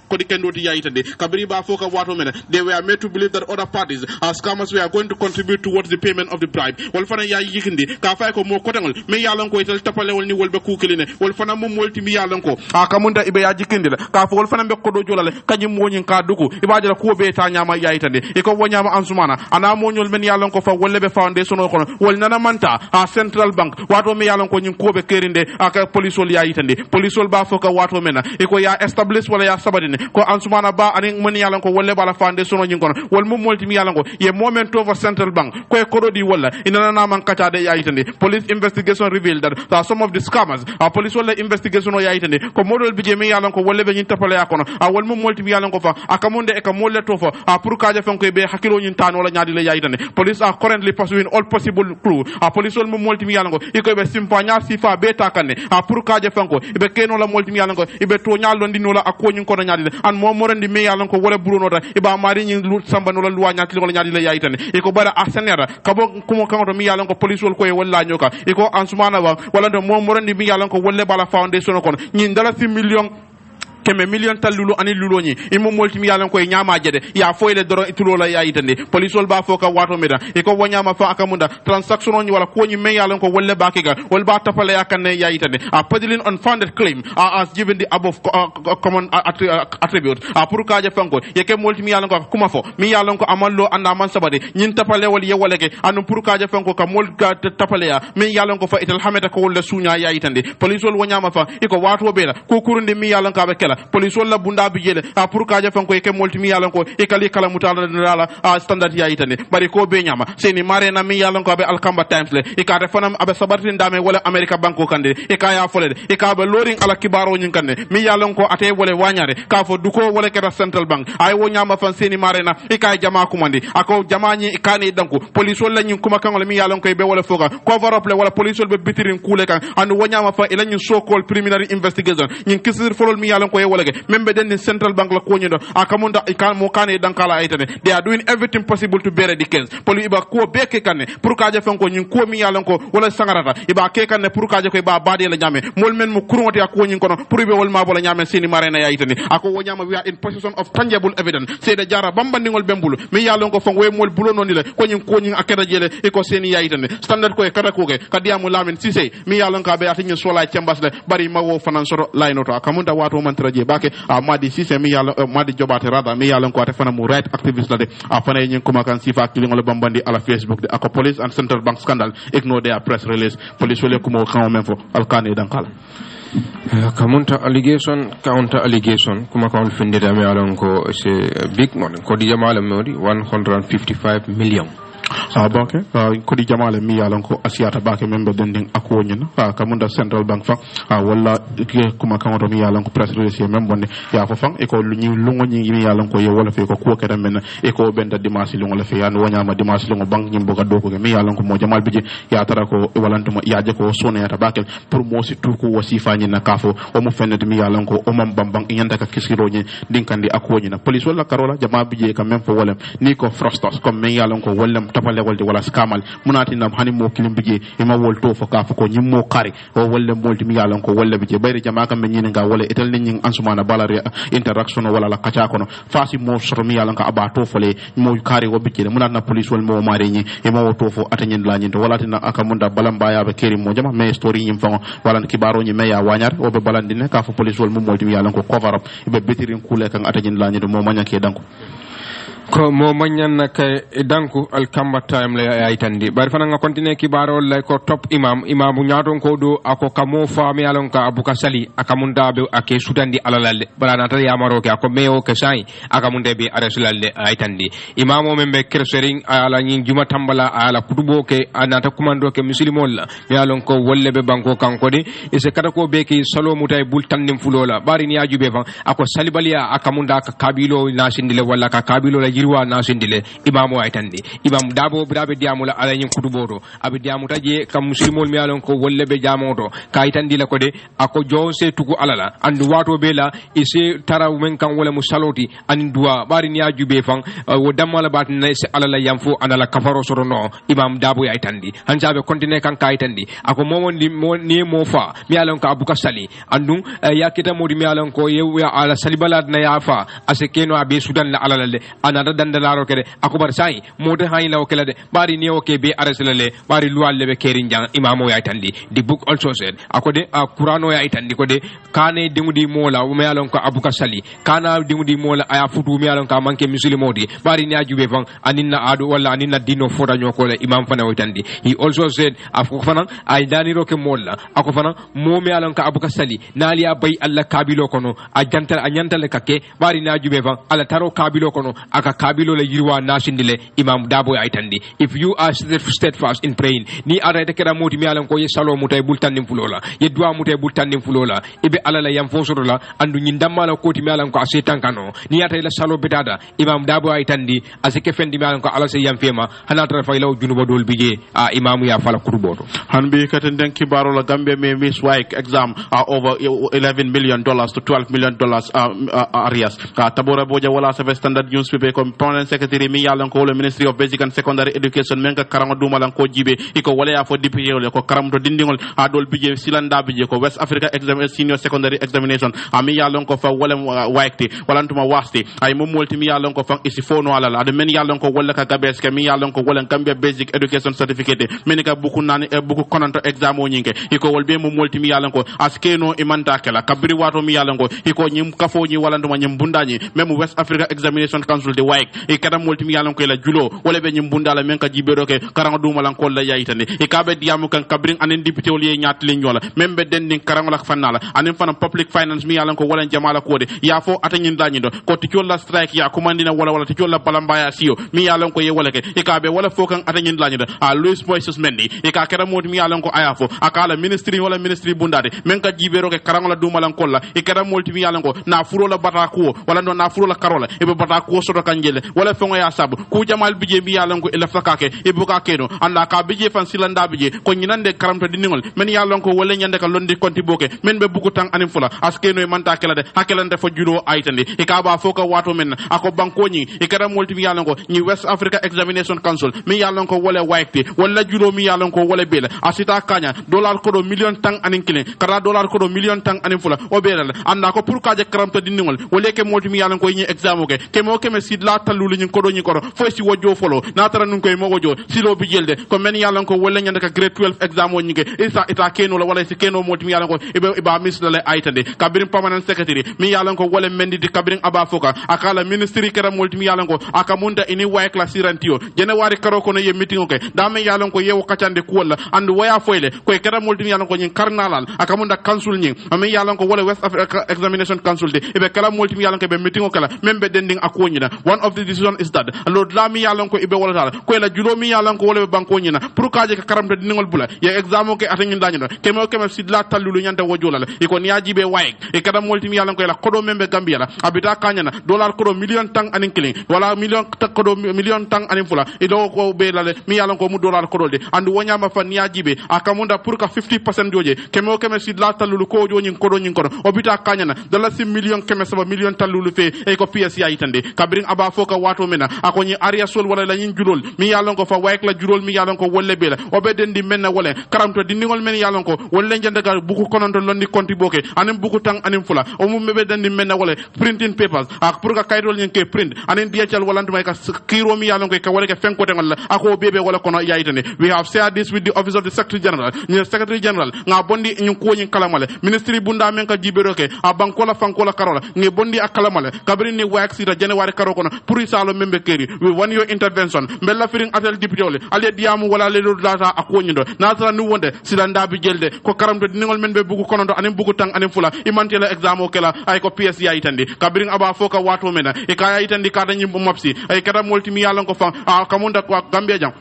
kodi kendo di yayitande kabri ba fo ka wato men they were made to believe that other parties as scammers were going to contribute towards the payment of the bribe wal fana ya jikindi ka fa ko mo ko dangol men yalan ko itel tapale wal ni wolbe kukiline wal fana mo molti mi yalan ko akamunda ibe ya jikindi la ka fo wal fana be ko do jolale kanyum moñin ka duku ibajala ko be ta nyama yayitande e ko wonyama ansumana ana moñol men yalan ko fa wolle foundation ko wol nana manta a central bank wato me yalan ko nyin ko be kerinde aka police wol yayitande police wol ba foka wato mena e ko ya establish wala ya sabadine ko ansumana ba anin men yalan ko wolle bala foundation nyin kono wol mum molti mi yalan ko ye moment over central bank ko e ko di wala inana na man kata de yayitande police investigation revealed that some of the scammers a police wol investigation o yayitande ko modol bije me yalan ko wolle be nyin tapale yakono a wol mum molti mi yalan ko fa akamunde e ka molle to fa a pour kaje fanko be hakilo nyin tan wala nyaadi le yayitande police are currently pursuing all possible clues a police wol mum molti mi yalan ko iko be simpanya sifa beta kanne a pour kaje fanko be keno la molti mi yalan ko ibe to nyallo ndino la akko nyin ko na nyaadi an mo morandi mi yalan ko wala burono ta iba mari nyin lut samba no la luwa nyaati wala nyaadi le yayitande iko bara asenera kabo kumo kanto mi yalan ko police wol ko e wala nyoka iko ansumana wa wala do mo morandi mi yalan ko wolle bala foundation ko nyin dala 6 million keme million tal lulu ani lulo ni imo molti mi yalan koy nyama jede ya foyle doro itulo la ya yitande police wol ba foka wato meda e ko wonyama fa akamunda transaction ni wala ko ni me yalan ko wolle ba kiga wol ba tapale yakane ya yitande a padilin unfounded claim as given the above common attribute a pour kaje fanko yeke molti mi yalan ko kuma fo mi yalan ko amallo anda man sabade nyin tapale wol ye woleke anu pour kaje fanko ka mol ga tapale ya mi yalan ko fa ital hameta ko wolle sunya ya yitande police wol wonyama fa iko wato bela ko kurunde mi yalan ka be police wala bunda bi jele a pour kaje fanko e ke multimi yalan ko e kali kala mutala dala a standard ya itane bari ko be nyama seni mare na mi yalan ko be alkamba times le e ka refanam abe sabartin dame wala america banko kande e ka ya fole e ka be loring ala kibaro nyin kande mi yalan ko ate wala wanyare ka fo duko wala ke central bank ay wo nyama fan seni mare na e ka jama kumandi ako jama nyi kane danko police wala nyin kuma kan mi yalan ko be wala foka cover up le wala police wala be bitirin kule kan anu wanyama fa ila nyin so called preliminary investigation nyin kisir folol mi yalan ko ko yewoleke membe den central bank la ko nyindo akamunda ikan mo kane dankala aytane they are doing everything possible to bear the case poli iba ko beke kanne pour kaje fanko nyin ko mi yalan ko wala sangarata iba ke kanne pour kaje ko iba bade la nyame mol men mo kurwati ko nyin kono pour be wol ma bola nyame sini marena aytane ako wo nyama we are in possession of tangible evidence say the jara bambandingol bembulu mi yalan ko fango we mol bulo non le ko nyin akeda jele e ko seni aytane standard ko e kada ko ke kadiamu lamin sise mi yalan ka be atinyi sola chambas le bari mawo fanan soro lainoto akamunda wato man traje bake madi sise mi yalan madi jobate rada mi yalan ko ate fana mu right activist la de fana nyin kuma kan sifa kilingol bambandi ala Facebook de ako police and central bank scandal ignore their press release police wele kuma kan men fo alkane dankala counter allegation kuma kan findita mi yalan ko c'est big money ko di jamala modi 155 million bake kodi jamale mi yalan ko asiata bake membe dending ako nyina kamunda central bank fa wala kuma kamoto mi yalan ko press release membe ya fo fang e ko lungo nyi mi yalan ko ye wala fe ko ko keda men e ko benda dimanche lungo la fe yan wanyama dimanche lungo bank nyimbo ga doko mi yalan ko mo jamal bije ya tara ko walantuma yaaje ko sone yata bake pour mo si tout ko wasifa nyina kafo o mo fenne mi yalan ko o mam bambang nyanda ka kiskiro nyi dinkandi ako nyina police wala karola jama bije ka même fo wala ni ko frostos comme mi yalan ko wala tapale walde wala skamal munati nam hani mo kilim bije e ma wolto fo ka ko nyimmo kari o wolle molti mi yalan ko wolle bije bayri jama kam nyine nga wala etel nyin ansumana balare interaction wala la kacha kono fasi mo soto mi yalan ka abato fole mo kari wo bije munati na police wal mo mare nyi e ma woto fo atanyin la nyin to wala tina akamunda balamba ya be keri mo jama me story nyim fango wala kibaro nyi me ya wanyar o be balandine ka fo police wal mo molti mi yalan ko cover up be betirin kule kan atanyin la nyin mo manya ke danko ko mo manyan na kay danku al kamba time la ay tandi bari fana nga continue kibaro lay ko top imam nyaton ko do ako kamo fami alon ka abuka sali akamunda be ake sutandi alalalde bala na tan yamaro ke ako meyo ke sai akamunda be arasulal ay tandi imam o membe kersering ala nyin juma tambala ala kutubo ke anata kumando ke muslimol la yalon ko wolle be banko kanko de ise kada ko be ki salo mutay bul tandim fulola bari ni ajube fan ako salibaliya akamunda ka kabilo nasindile wala ka kabilo la jirwa nasindile imamu aytandi imam dabo brabe diamula ala nyin kutuboto abi diamu taje kam muslimol mi alon ko wolle be jamoto kaytandi la ko de ako jonse tugu alala andu wato be la ise tara men kan wala musaloti an duwa bari ni ajube fan wo damala bat na se alala yamfo anala kafaro soro no imam dabo aytandi hanjabe continue kan kaytandi ako momon ni mo fa mi alon ko abuka sali andu yakita modi mi alon ko yewa ala salibalad na yafa asekeno abe sudan la alala le anada dandalaro kede akubar sai mode hayla o kelade bari ni o kebe araselale bari luwalle be kerinjang imamo ya tandi the book also said akode qur'ano ya itandi kode kane dingudi mola o mealon ko abuka sali kana dingudi mola aya futu mealon ka manke muslimodi bari ni ajube fan aninna adu wala aninna dino foda nyoko le imam fana o tandi he also said afko fana ay daniro ke mola ako fana mo mealon ka abuka sali nali abay alla kabilo kono a jantal a nyantal kake bari ni ajube fan ala taro kabilo kono aka kabilo la yirwa nasindile imam dabo aytandi if you are steadfast in praying ni arayta keda moti mi alan ko ye salo mutay bultandim fulola ye dua mutay bultandim fulola ibe alala yam fonsoro la andu nyi ndamala koti mi alan ko asetan kano ni ata la salo bedada imam dabo aytandi asike fendi mi alan ko ala se yam fema hanata fa law junuba dol bije imam ya fala kutuboto hanbi katen den kibaro la Gambia me Miss Wike exam over $11 million to $12 million areas tabora boja wala sa standard newspaper comme permanent secretary mi yalan ko le Ministry of Basic and Secondary Education men ka karango dumalan ko jibe iko wala ya fo député le ko karamto dindingol adol bije silanda bije ko West Africa senior secondary examination ami yalan ko fa wala waykti wala ntuma wasti ay mom molti mi yalan ko fa isi fono ala ade men yalan ko wala ka gabes ka mi yalan ko wala Gambia Basic Education Certificate men ka buku nani buku konanto exam o nyinke iko wolbe mom molti mi yalan ko askeno imanta kala kabri wato mi yalan ko iko nyim kafo nyi wala ntuma nyim bundani même West Africa Examination Council de wayk e kada molti mi yalan ko la julo wala be nyim bundala men ka jibero ke karanga duma lan ko la yayitane e kabe diamu kan kabrin anen député wol ye nyat li ñola même be dending karanga la fanala anen fana public finance mi yalan ko wala jamala ko de ya fo atanyin dañi do ko ti la strike ya commandina wala ti la balamba ya siyo mi yalan ko ye wala ke e kabe wala fo kan atanyin dañi do Louis Moises Mendy e ka kada molti mi yalan ko aya fo akala ministry wala ministry bundade men ka jibero ke karanga la duma lan ko la e kada molti mi yalan ko na furo la bata ko wala no na furo la karola e be bata ko so do kan banjele wala fengo ya sabu ku jamal bije mi yalon ko ila fakake e buka keno anda ka bije fan silanda bije ko nyinande karamto diningol men yalon ko wala nyande ka londi konti boke men be buku tang anim fula askeno e manta kelade hakelande fo julo aytande e ka ba foka wato men ako banko nyi e kara molti mi yalon ko ni West Africa Examination Council mi yalon ko wala wayte wala julo mi yalon ko wala bela asita kanya dollar ko do million tang anin kilin kara dollar ko do million tang anin fula o belal anda ko pour kaje karamto diningol wala ke molti mi yalon ko nyi exam ke kemo keme sidla talulu nyi ko do nyi ko fo si wojo folo na tara nun koy mo wojo silo bi jelde ko men yalon ko wala nyande ka grade 12 exam o nyige isa ita keno la wala si keno molti mi yalon ko iba misla le aytande kabirin permanent secretary mi yalon ko wala mendi di kabirin aba foka akala ministry kera molti mi yalon ko akamunda ini way class rantio January karo ko no ye meeting okay da men yalon ko yewo kacande ko wala and waya foyle ko kera molti mi yalon ko nyin karnalal akamunda council nyin men yalon ko wala West Africa Examination Council de ibe kala molti mi yalon ko be meeting o kala membe dending akonyina one of the decision is that lord la mi yalon ko ibe wala dal ko la julo mi yalon ko wala be banko nyina pour kaje ka karamta diningol bula ye exam ke atanyin dañu kemo sidla talulu nyanta wojolala iko niaji be way e kada molti mi yalon ko la kodo membe Gambia la abita kanyana dollar kodo million tang anin killing wala million kodo million tang anin fula e do ko be la mi yalon ko mu dollar kodo de andu wonyama fa niaji be akamunda pour ka 50% joje kemo sidla talulu ko jonyin kodo nyin kodo obita kanyana dala sim million keme saba million talulu fe e ko PSI itande kabring aba foka wato mena akoni area sol wala la nyin julol mi yalon ko fa wayk la julol mi yalon ko wolle be la obedendi menna wala karamto diningol men yalon ko wolle jande gar buku kononto londi konti boke anen buku tang anen fula o mum mebe dandi menna wala printing papers ak pour ka kaydol nyen ke print anen DHL wala ndumay ka kiro mi yalon ko ka wala ke fenko de wala ako bebe wala kono yaitane we have shared this with the office of the secretary general ni secretary general nga bondi nyun ko nyin kalamale ministry bunda men ka jibero ke a bankola fankola karola ni bondi akalamale kabri ni wax sita January karo kono pour isalo membe keri we want your intervention mbella firing atel député ole ale diamu wala le data akonyindo natara nu wonde silanda bi jelde ko karamdo diningol men be bugu konondo anen bugu tang anen fula imantela exam o kala ay ko PS ya itandi kabring aba foka wato mena e kaya itandi kada nyimbo mapsi ay kada multimi yalan ko fa kamunda ko Gambia jang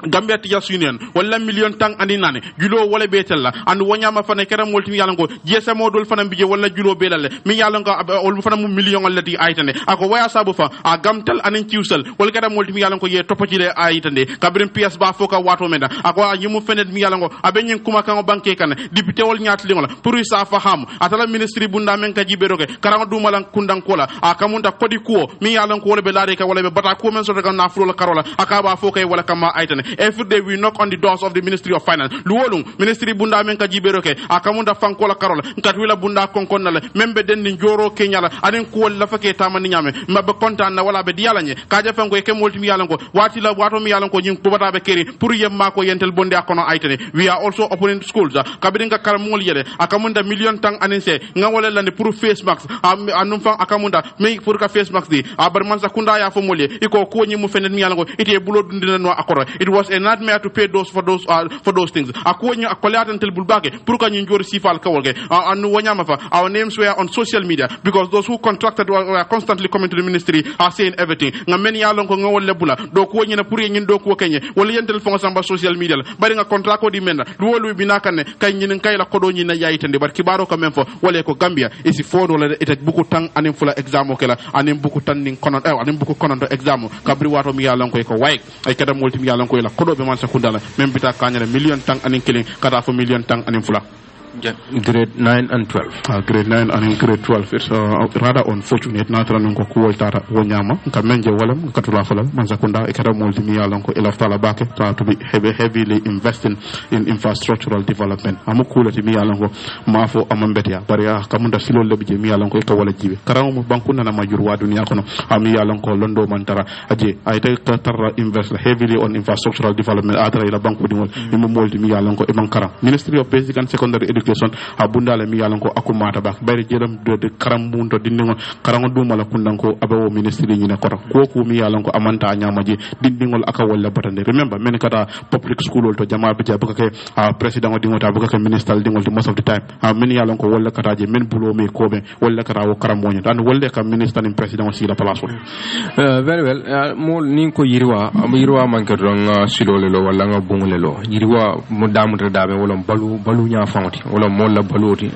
Gambia Teachers Union wala million tang andi nane julo wala betel la and wonyama fane kera multi yalan ko GSM dol fana bije wala julo belale mi yalan ko ol fana mu million lati aytane ako waya sabu fa a gamtal anen ciusal wala kera multi mi yalan ko ye topaci de aytande kabrim PS ba foka wato mena ako yimu fenet mi yalan ko abenyen kuma kan banke kan député wol nyat lingola pour sa faham atala ministry bunda men ka jiberoke karanga dumalan kundan kola akamunda kodi ko mi yalan ko wala be lade ka wala be bata ko men so daga na frola karola akaba foka wala kama aytane every day we knock on the doors of the Ministry of Finance luwolum ministry bunda men ka jiberoke akamunda fankola karola ngatwila bunda konkonnale membe den njoro kenyala anen ko la fake tamani nyame mabbe kontan na wala be dialanye kaja fanko ke molti mi yalan ko wati la wato mi yalan ko nyim bubata be keri pour yemma ko yentel bonde akono aytene we are also opening schools kabidin ka karamol yede akamunda million tang anense ngawole lande pour face mask anum fa akamunda me pour ka face mask di abar man sakunda ya fo molye iko ko nyimu fenet mi yalan ko ite bulo dundina no akoro it was a nightmare to pay those for those things akonyo akolatan tel bulbake pour ka nyi jori sifal kawolge anu wanyama fa our names were on social media because those who contracted were constantly coming to the ministry are saying everything nga men yalon ko ngol lebula do ko nyina pour yin do ko kenye wala yentel fo samba social media bari nga contract ko di menda du wolu bi nakane kay nyin kay la ko do nyina yayitande bar kibaro ko men fo wala ko Gambia isi fodo la etat buku tang anim fula exam ko la anim buku tan ning konon anim buku konon do exam kabri wato mi yalon ko way ay kada multi mi yalon ko la ko do be man sakundala même bita kanyale million tang anin killing kata fo million tang anin fula grade 9 and 12 grade 9 and grade 12 it's rather unfortunate natara non ko kuoltata wonyama kamenje walam katula falal man sakunda e kada multi mi yalon ko ila fala bake to be heavily investing in infrastructural development amukulati mi yalon ko mafo amambetia bariya kamunda silo lebje mi yalon ko ka wala jibe karamu mo bankuna na majur wa dunia kono ami yalon ko londo mantara aje ayta tarra invest heavily on infrastructural development atara ila banku dimol mo molti mi yalon ko e bankara Ministry of Basic and Secondary Education abundale mi yalan ko akumata bak bari jedam de karambundo dinningo karango dumala kundanko abawo ministry ni nakota ko mi yalan ko amanta nyamaji dindingol aka wala batande remember men kata public school to jama be jabaka ke president dingo ta baka ke minister dingol most of the time men yalan ko wala kata je men bulo me ko be wala kata wo karambonya dan wala ka minister ni president si la place very well mo nin ko yirwa manke ron silole lo wala nga bungule lo yirwa mo damu dabe wala balu nya fawti wala molla baloti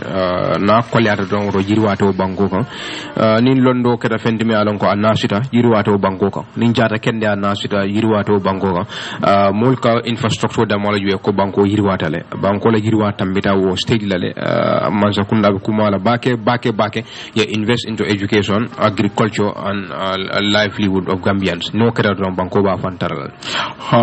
na kolyata don ro jirwato banko kan nin londo keta fentimi alon ko anasita jirwato banko kan nin jata kende anasita jirwato banko kan molka infrastructure da mala juwe ko banko jirwata le banko la jirwata tambita wo stage lale mansa kunda kuma la bake ya invest into education, agriculture and livelihood of Gambians no keta don banko ba fantaral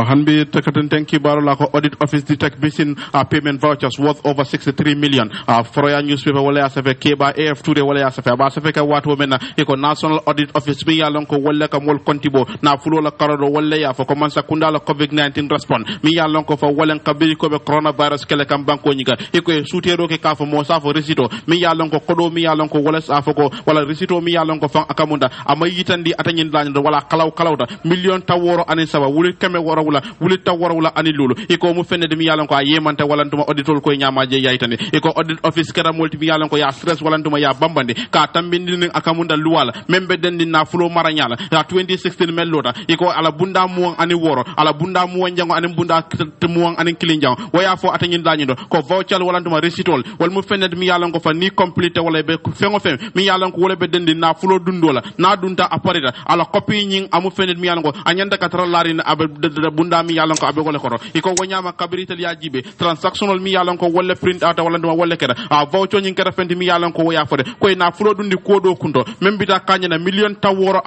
hanbi takaten tenki baro la ko audit office detect missing payment vouchers worth over 63 million Froya newspaper wala asafe keba AF Today wala asafe ba asafe ka wato mena iko national audit office mi yalon ko wala ka mol kontibo na fulo la karado wala ya fa ko man sakunda la covid-19 respond mi yalon ko fa wala ka bi ko be coronavirus kele kam banko nyiga iko sutero ke ka fa mo sa fo resito mi yalon ko kodo mi yalon ko wala sa fa ko wala resito mi yalon ko fa akamunda ama yitandi atanyin lañu wala kalawda million taworo ani saba wuli keme woro wala wuli taworo wala ani lulu iko mu fenne de mi yalon ko yemanta wala nduma auditol ko nyamaje yaytani iko audit office kera multi mi yalon ko ya stress wala nduma ya bambande ka tambindi ni akamunda luwala membe dendi na fulo maranyala ya 2016 melota iko ala bunda muwan ani woro ala bunda muwan jango ani bunda muwan ani kilinjango waya fo atanyin lañu ko voucher wala nduma resitol wal mu fenne de mi yalon ko fa ni complete wala be fengo fem mi yalon ko wala be dendi na fulo dundola na dunta aparita ala copy nyin amu fenne mi yalon ko anyanda katara lari na abe bunda mi yalon ko abe wala ko iko wanyama kabiritel ya jibe transactional mi yalon ko wala print out wala nduma wala kera voucher nyin kera fendi mi yalon ko waya fode ko na fulo dundi kodo kunto membita kanyana million taworo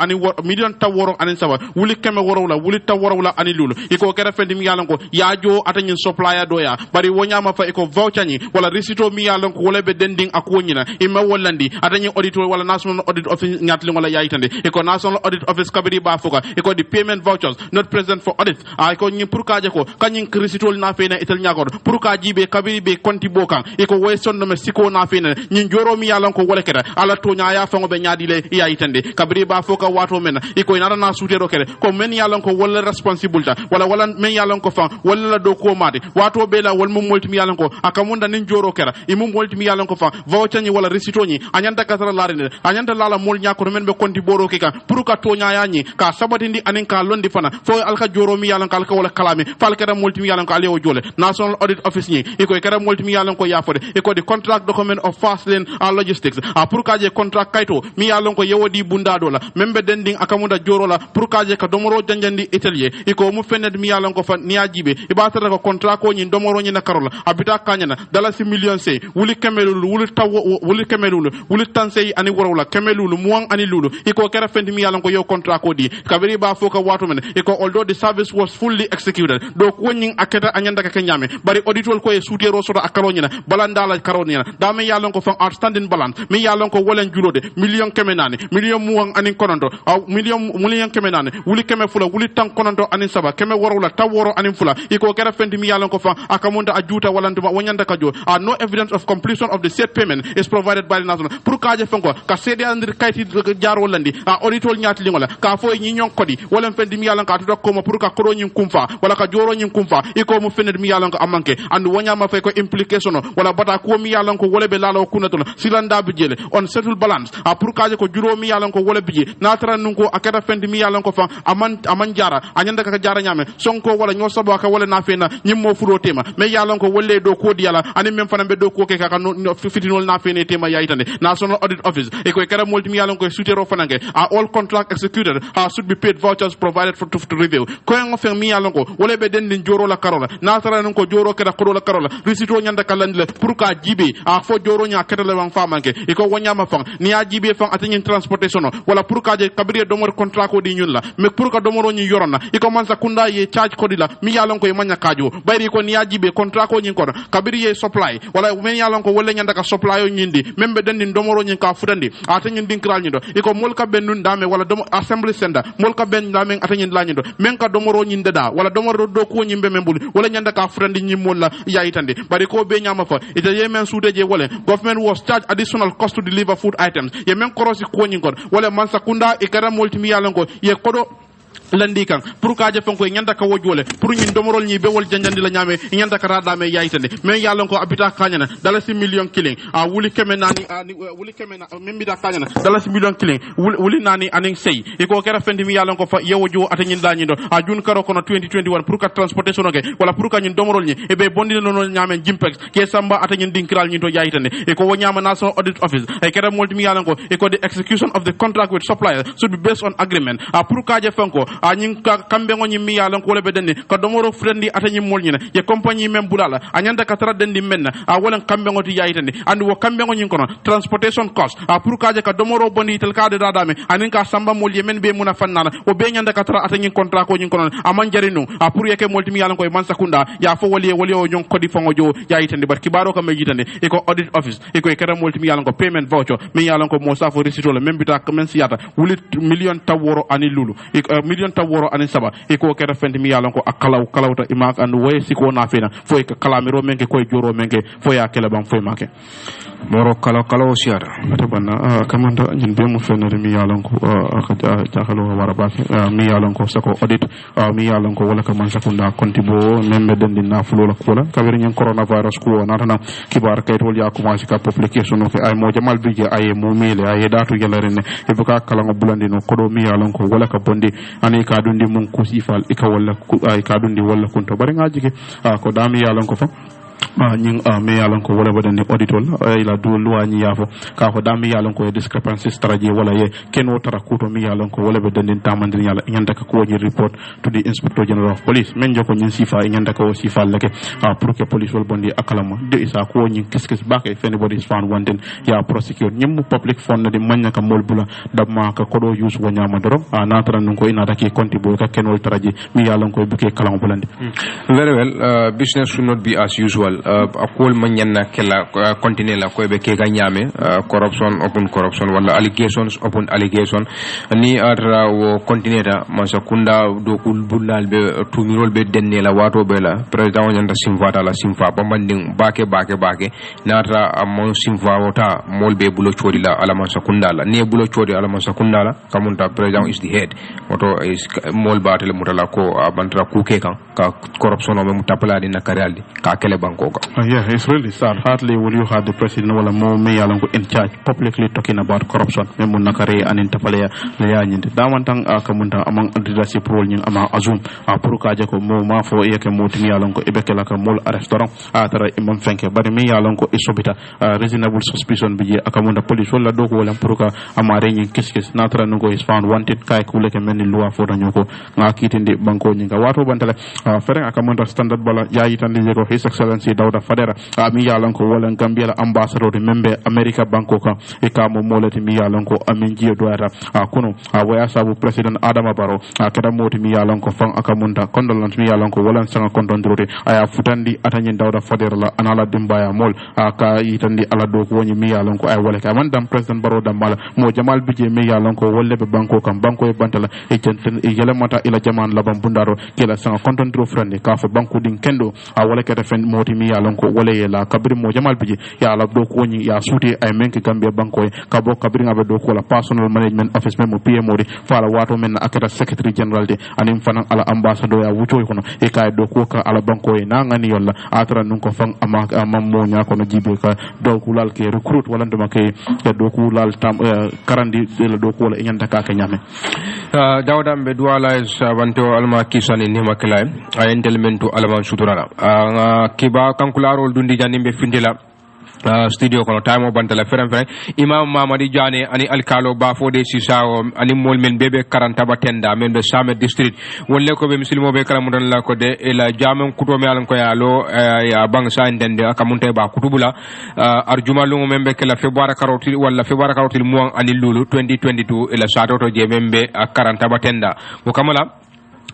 ani sawa wuli keme woro wala wuli taworo wala ani lulu iko kera fendi mi yalon ko yaajo atanyin supplier doya bari wonyama fa iko voucher nyi wala recito mi yalon ko wala be dending akonyina imma wallandi atanyin auditor wala national audit office nyatli wala yaitande iko national audit office kabiri ba foka iko the payment vouchers not present for audit iko nyi pour kaje ko kanyin recito na fe na itel nyagor pour ka jibe kabiri be konti bokan iko weson no siko na fe na nyin joro mi yalon ko wala kera ala to nya ya fango be nyaadile yaitande kabiri ba foka wato men iko ina na sutero kere ko men yalon ko wala responsibility wala men yalon ko fa wala do ko made wato be la wal mum multi mi yalon ko akamunda nin joro kera imum multi mi yalon ko fa voucher ni wala recito ni anyanta kasara larine anyanta lala mol nyako men be konti boro ke kan pour ka to nya yanyi ka sabatindi anin ka londi fana fo alka joro mi yalon ka alka wala kalame fal kera multi mi yalon ko alewo jole national audit office ni iko kera multi mi yalon ko yafode iko the contract document of fast lane logistics pour ka je contract kayto mi yalon ko yewodi bunda dola membe dending akamunda joro la pour ka je ka domoro janjandi italier iko mu fened mi yalon ko fa niya jibe ibata ko contract ko nyi domoro nyi na karola abita kanyana dala si million say wuli kemelul wuli kemelul wuli tansey ani worowla kemelul muang ani lulu iko kera fendi mi yalon ko yo contract ko di kabiri ba foka watu men iko although the service was fully executed do ko nyi aketa anyanda ka kenyame bari auditor ko e sutero soto akalo nyina balandala karo nyina da me yalon ko fa outstanding balance mi yalon ko wolen julode million kemenani million muang ani kononto million kemenani wuli keme fula wuli tan kononto ani saba keme worowla taworo ani fula iko kera fendi mi yalon ko fa akamunda ajuta walantuma wonyanda ka jo no evidence of completion of the said payment is provided by the national pour kaje fanko ka sede andir kayti jaro landi auditor nyati lingola ka fo nyi nyon kodi wala fendi mi yalon ka to ko mo pour ka kodo nyin kumfa wala ka joro nyin kumfa iko mo fendi mi yalon ko amanke and wonyama fay ko implication wala bata ko mi yalon ko wala be lalo kunato silanda bijele on settle balance pour kaje ko juro mi yalon ko wala biji na tara nunko akata fendi mi yalon ko fa aman jara anyanda ka jara nyame sonko wala nyo sabo ka wala na fena nyimmo furo tema me yalon ko wolle do ko diala ani mem fana be do ko ke ka no fitinol na fene tema yaitande national audit office e ko kera multi mi yalon ko sutero fanange all contract executed should be paid vouchers provided for to review ko en fe mi yalon ko wala be den joro la karola na tara non ko joro keda ko la karola risito nyanda kalandile pour ka jibe fo joro nya kedale wan famanke e ko wonyama fang ni ya jibe fang atin transportation wala pour ka je kabriye domor contract ko di ñun la mais pour ka domoro ñu yorona e ko man sa kunda ye charge ko di la mi yalon ko e manya kajo bayri ko ni ya jibe contract ko ñin ko kabriye supply wala men yalon ko wala nyanda ka supply yo ñindi membe den ni domoro ñin ka futandi ata ñin dinkral ñi do e ko mol ka ben nun dame wala dom assembly center mol ka ben dame ata ñin la ñi do men ka domoro ñin deda wala domoro do ko ñimbe membul wala nyanda ka futandi ñi mol la yaitande bari ko be ñama fa ite yemen sude je wala government was charged additional cost to deliver food items yemen korosi ko ñin ko wala man sakunda e kara multi mi yalon ko ye kodo landi kan pour ka je fanko nyanda ka wojole pour ñin domorol ñi be wol janjandi la ñame nyanda ka rada me yaytande mais yalla ko abita kanyana dalasi million killing wuli keme nani wuli keme na membi da kanyana dalasi million killing wuli nani aning sey e ko kera fendi mi yalla ko fa yewojo ata ñin dañi do jun karo kono 2021 pour ka transportation oke wala pour ka ñin domorol ñi e be bondi no ñame jimpex ke samba ata ñin dinkiral ñi to yaytande e ko wonyama national audit office e kera molti mi yalla ko e ko the execution of the contract with suppliers should be based on agreement pour ka je fanko ñing kambe ngoni mi yalla ko lebe denni ko domoro frendi atani molnyina ye compagnie même bulala anyanda ka tra dendi menna wala kambe ngoti yayitande and wo kambe ngoni kono transportation cost pour kaje ka domoro boni tel ka de dadame anin ka samba mol yemen be muna fannana o be nyanda ka tra atani contrat ko nyin kono aman jarinu pour yeke molti mi yalla ko man sakunda ya fo wali o nyon kodi fango jo yayitande bar kibaro ka mejitande e ko audit office e ko kera molti mi yalla ko payment voucher mi yalla ko mo safo receipt le même bita comme siata wuli million taworo ani lulu e million taworo ani saba e ko kera fendi mi yalla ko akalaw kalawta imak and way siko na fena foy ka kalamiro menke koy joro menke foya kele bam foy make moro kalaw siara atabanna kamanda ñin be mu fenere mi yalla ko aka jaxalo wara ba mi yalla ko sako audit mi yalla ko wala ka man sakunda kontibo membe dendi na fulo la ko la kabir ñen coronavirus ko natana kibar kay tol ya commencé ka publication ko ay mo jamal bije ay mo mele ay datu yalarene e buka kala ngo bulandi no ko do mi yalla ko wala ka bondi ani ka dundi mun ko sifal e ka wala ay ka dundi wala kunto bari ngaji ke ko dami yalla ko fa ñing me yalon ko wala badani auditor ila do loi ñi yafo ka ko dami yalon ko discrepancy strategy wala ye keno tara kuto mi yalon ko wala badani tamandir yalla ñanda ka ko report to the inspector general of police men joko ñin sifa ñanda ka o sifa lake pour que police wol bondi akalama de isa ko ñin kiskis bakay if anybody is found wanted ya prosecute ñim public fund de manya ka mol bula dabma ka ko do use wo ñama doro na tara nun ko ina taki konti boy ka kenol taraji mi yalon ko buke kalam bulandi very well business should not be as usual akol manyanna kala continue la ko be ke ga nyame corruption upon corruption wala allegations upon allegation ni atra wo continue da masakunda do kul bulal be tumirol be denne la wato be la president nyanda simvata la simfa bambanding bake natra amon simva wota molbe bulo chodi la ala masakunda la ne bulo chodi ala masakunda la kamunta president is the head woto is mol batele mutala ko bantra kuke kan ka corruption o me mutapala di nakaraldi ka kele banko ka yeah, it's really sad. Hardly will you have the president wala mo me yalango in charge publicly talking about corruption. Me mun nakare anin tapale ya nyinde. Damantang kamunta among leadership role nyin ama azum pour ka je ko mo ma fo yeke moti mi yalango ibekela ka mol restaurant tara imam fenke bari mi yalango isobita reasonable suspicion bi akamunda police wala do ko wala pour ka amare nyin kiskis natara ngo is found wanted kay ko leke menni loi fo dañu ko nga kitinde banko nyinga wato bantale fere akamunda standard bala yayi tan ko his excellency Dawda Fadera mi yalan ko wala Gambia la ambassador de membe America banko kan e ka mo molati mi yalan ko amin jiyo doata kuno waya sabu president Adama Barrow kada moti mi yalan ko fan akamunda condolence mi yalan ko wala sanga kondondrote aya futandi atanyen Dawda Fadera la anala dimbaya mol ka yitandi ala do ko woni mi yalan ko ay wala ka man dam president Barrow dam mala mo jamal bije mi yalan ko wolle be banko kan banko e bantala e jenten e yele mata ila jaman labam bundaro kila sanga kondondro frende ka fa banko din kendo wala ka defen moti mi yalan ko wala la kabri mo jamal bije ya la do ko ni ya suti ay menke Gambia banko ka bo kabri ngabe do ko la personal management office memo PMO de fala wato men akata secretary general de anim fanan ala ambassador ya wuto kono e kay do ko ka ala banko na ngani yolla atra nun ko fan ama mo nya kono jibe ka do ko lal ke recruit wala nduma ke do ko lal tam karandi de la do ko la nyanda ka ka nyame Dawda mbe duwala sabanto alma kisani ni maklay ay intelmentu alman suturala kiba kankularo dundi janimbe findila studio kono time bantala ferem imam Mamadi Jane ani alkalo bafo de sisao ani mol men bebe karanta batenda men be same district wolle ko be muslimo be kala mudan la ko de ela jamen kuto me alan ko yalo ya bang sa ndende akamunte ba kutubula arjuma lungu membe kala febara karoti wala febara karoti mo ani lulu 2022 ela sato je membe karanta batenda ko kamala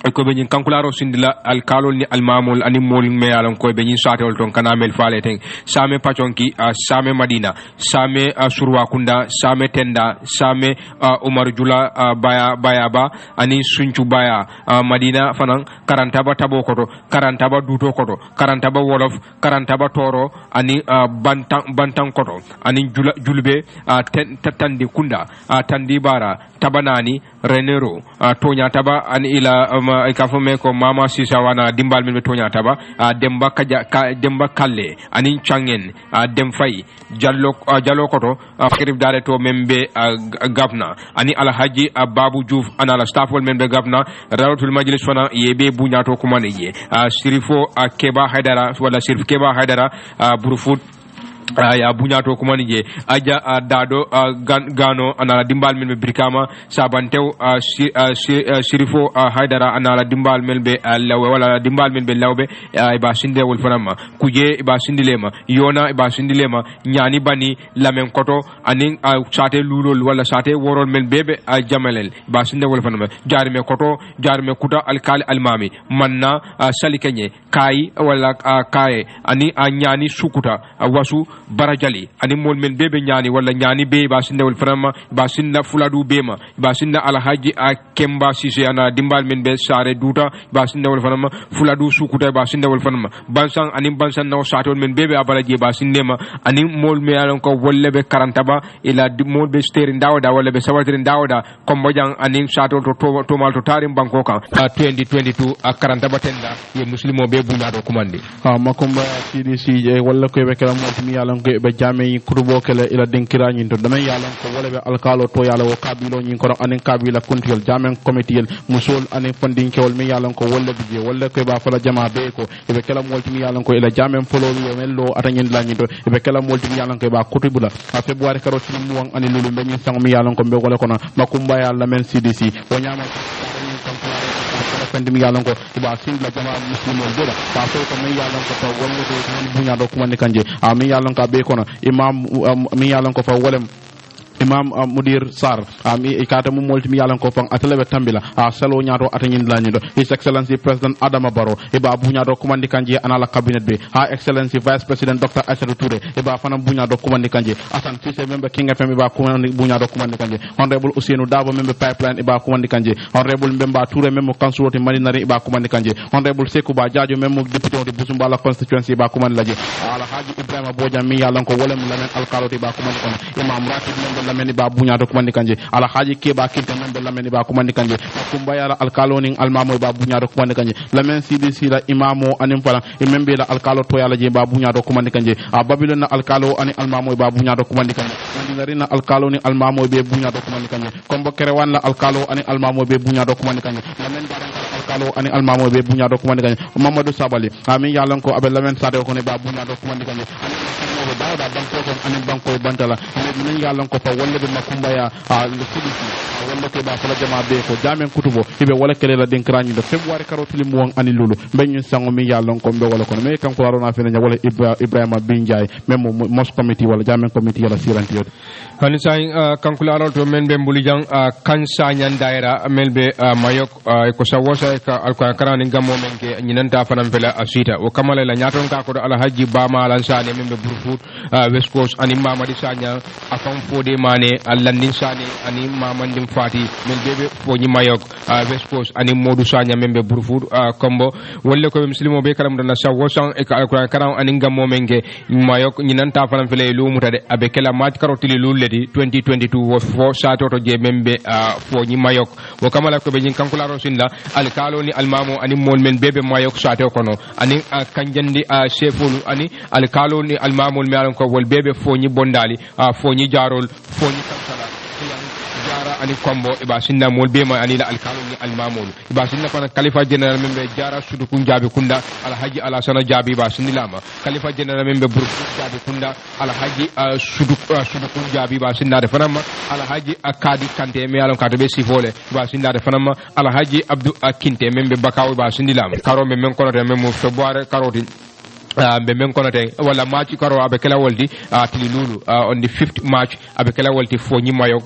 ko be nyin kankularo sindila alkalol ni almamul ani mol me yalan ko be nyin satol ton kana mel fale ten same pachonki same Madina same surwa kunda same tenda same Umar Jula bayaba ani sunchu baya Madina fanan karanta ba tabo koto karanta ba duto koto karanta ba wolof karanta ba toro ani bantan koto ani julbe tandi kunda tandi bara tabanani Renero tonya taba an ila ikafo me ko Mama Sisa wana dimbal men tonya taba Demba Demba Kalle anin Changen Demfai Jallo koto kirif dare to membe gavna ani Alhaji Babu Diouf anala staffol membe gavna rawatul majlis fana yebe bunyato kumane ye Sirifo Keba Haidara wala Sirif Keba Haidara Burufut ya bunyato kumani je aja dado gano anala dimbal men be brikama sabantew Sirifo Haidara anala dimbal men be lawe wala dimbal men be lawbe iba sinde wol fanama kuje iba sindilema yona iba sindilema nyani bani lamen koto anin sate lulol wala sate worol men bebe jamalel iba sinde wol fanama jarime koto jarime kuta alkali almami manna salikenye kai wala kai ani nyani sukuta wasu barajali ani mol men bebe nyani wala nyani be ba sinda wal frama ba sinda fuladu bema ba sinda Alhaji Kemba Sise ana dimbal men be sare duta ba sinda wal frama fuladu sukuta ba sinda wal frama bansan ani bansan no satol men bebe abalaji ba sindema ani mol me alon ko wolle be karantaba ila mol be sterin dawda wala be sawatirin dawda kombo jang ani satol to mal to tarim banko kan 2022 karantaba tenda ye muslimo be bunado kumandi makomba CDC wala ko be kala mo mi yalan ko be jame kurubo kala ila denkira nyin to dama yalan ko wala be alkalo to yala wo kabilo nyin ko anen kabila kuntiyel jame committee musul anen funding kewol mi yalan ko wala bije wala ko ba fala jama be ko be kala molti mi yalan ko ila jame folo yo mello atanyin la nyin to be kala molti mi yalan ko ba kutubula a february karo tin mu wan ani lulu be nyin sang mi yalan ko be wala ko na makumba yalla men CDC o nyama fendi mi yalan ko iba sin la jama muslimol dela ba so ko mi yalan ko to wala ko bunya do ko man kanje mi yalan ka be kono imam mi yalan ko fa wolem imam mudir sar ikata mu molti mi yalan ko fang atelebe tambila salo nyaato atanyin la nyido his excellency president Adama Barrow iba bunya do commandi kanje anala cabinet be excellency vice president Dr. Aissatou Touré iba fanam bunya do commandi kanje Asan Cissé member King FM iba commandi bunya do commandi kanje honorable Ousseynou Dabo member pipeline iba commandi kanje honorable Mbemba Touré member council of marinari iba commandi kanje honorable Sekou Ba Jadio member deputy de Busumbala constituency iba commandi laje Alhaji Ibrahima Bojang mi yalan ko wolem lamen alkalo iba commandi kon imam ratib member lameni ba bunya do kumandi kanje Alhaji Keba Kinta member lameni ba kumandi kanje kumba yala alkalo ning almamo ba bunya do kumandi kanje lamen CDC la imamo anim fala member la alkalo to yala je ba bunya do kumandi kanje Babylon na alkalo ani almamo ba bunya do kumandi kanje mandingari na alkalo ni almamo be bunya do kumandi kanje kombo kerewan la alkalo ani almamo be bunya do kumandi kanje lamen alkalo ani almamo be bunya do kumandi kanje Mamadou Sabali amin yalan ko abe lamen sade ko ne ba bunya do kumandi kanje dawda banko ko anen banko bantala men yalan ko fa walla be makumba ya le CDC walla ko ba fala jama be ko jamen kutubo ibe wala kele la denkrani do february karotili mu won ani lulu benyu sango mi yalan ko be wala ko me kan ko warona fe na wala Ibrahima Binjay même mos committee wala jamen committee yala siranti yode hani say kan ko la to men be mbuli jang kan sa nyan daira melbe mayok ko sawosa ka alko karani gammo men ke nyinanta fanam fela asita o kamala la nyaton ka ko Alhaji Bama lan sa ne men be burfut West Coast ani Mamadi Sanya afan fode mane Landin Sane ani Mamandim Fati men bebe foni mayok West Coast ani Modou Sanya membe Burfoud kombo wolle ko muslimo be karam dana sawo sang e ka karam ani ngam menge mayok nyinanta fanam fele lu mutade abe kala match karotili lu ledi 2022 wo fo sato to je membe foni mayok wo kamala ko be nyin kankula rosinda al kalo ni almamo ani mol men bebe mayok sato kono ani kanjandi chefulu ani al kalo ni almamo mi ko wol bebe foñi bondali foñi jarol foñi kansala jara ani kombo iba sinna mol be ma ani la alkalo ni almamul iba sinna fana khalifa general membe jara sudu kun jabi kunda Alhaji Alasana jabi ba sinilama khalifa general membe burku jabi kunda Alhaji sudu kun jabi ba sinna de fanama Alhaji Akadi Kante me alon katabe sifole ba sinna de fanama Alhaji Abdou Akinte membe bakaw ba sinilama karo men kono de memo february karoti be men kono tay wala match karo abe kala woldi tili lulu on the 5th March abe kala wolti fo nyi mayo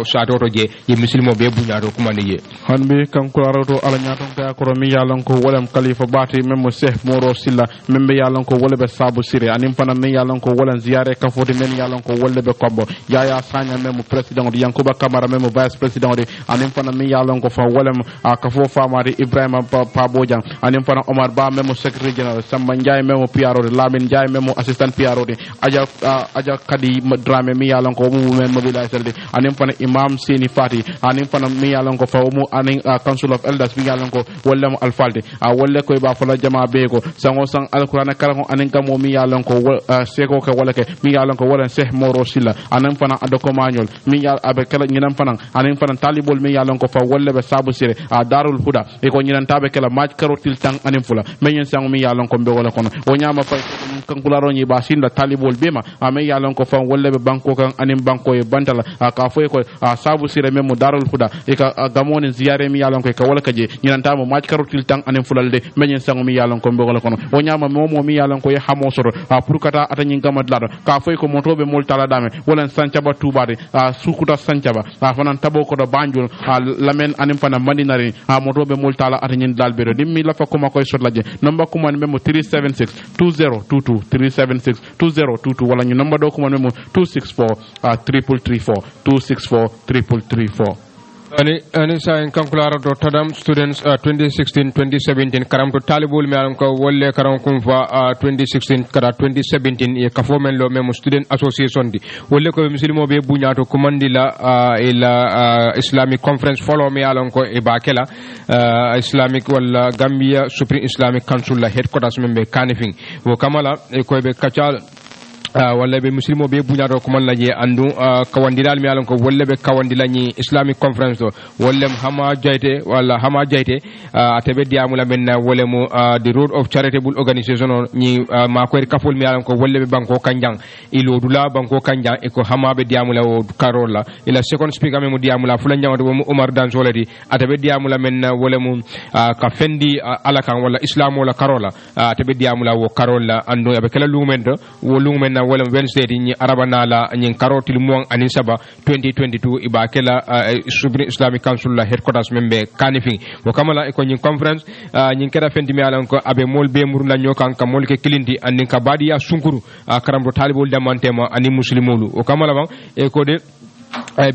sato to je ye muslimo be buñato kuma ne je hanbe kanko arato ala nyaton ka ko mi yalan ko wolam khalifa bati memo Cheikh Moro Silla membe yalan ko wolbe sabu sire anim fana men yalan ko wolan ziare ka foti men yalan ko wolbe kombo yaya sanya memo president di Yankuba Kamara memo vice president di anim fana men yalan ko fa wolam ka fo famari Ibrahima Pabojang anim fana Omar Ba memo secretary general Samba Ndiaye memo PRO Lamin Jai memo assistant PRO aja kadi drame mi yalon ko mu men mobiliser de anim pana imam Seni Fati anim pana mi yalon ko fa mu anin council of elders mi yalon ko wala mo alfalde wala ko ba fala jama be ko sango sang alquran kala ko anin kamo mi yalon ko seko ko wala ke mi yalon ko wala Sheikh Moro Silla anim pana adoko mañol mi yal abe kala ñinam pana anim pana talibol mi yalon ko fa wala be sabu sire darul huda e ko ñinan tabe kala maj karotil tang anim fula men sango mi yalon ko be wala kono o ñama fay kankularo ñi ba sinda talibol bema ame yalon ko fa wala be banko kan anim banko e bantala ka foy ko sabu sire memo darul huda e ka gamone ziyare mi yalon ko ka wala kaje ñinanta mo maj karotil tang anim fulalde men sango mi yalon ko be wala kono o ñama momo mi yalon ko e hamo soro pour kata atani gamad lado ka foy ko motobe mol tala dame wala sancaba tubade sukuta sancaba fanan tabo ko do banjul lamen anim fana mandinari motobe mol tala atani dalbero dimmi la fa ko makoy sotlaje number ko man memo 376 2022 376 2022 wala ñu number do ko man memo 264 334 264 334 ani sa en kankularo do tadam students 2016-2017 karam to talibul mi alam ko wolle karam kum fa 2016 kada 2017 e kafo men lo memo student association di wolle ko muslimo be buñato commandila ila islamic conference follow mi alam ko e bakela islamic wala Gambia Supreme Islamic Council la headquarters membe kanifing wo kamala e ko be kacal walla be muslimo be buñato ko man laje andu kawandiral mi alon ko walla be kawandila ni Islamic conference do walla hama jayte walla hama jayte atebe diamula men wala mo the road of charitable organization ni ma ko kafol mi alon ko walla be banko kanjang ilo dula banko kanjang e ko hama be diamula o karola ila second speaker me mo diamula fulan jangado mo Omar Dan Solati atebe diamula men wala mo ka fendi alakan walla islam wala karola atebe diamula wo karola andu be kala lumento wo lumento wala Wednesday ni arabana la nyin karotil mo anin saba 2022 ibakela Supreme Islamic Council la headquarters membe kanifing wo kamala e ko nyin conference nyin kera fendi mi alan ko abe mol be murla nyokan ka mol ke kilindi anin ka badiya sunkuru karamdo talibol damantema ani muslimolu o kamala ban e ko de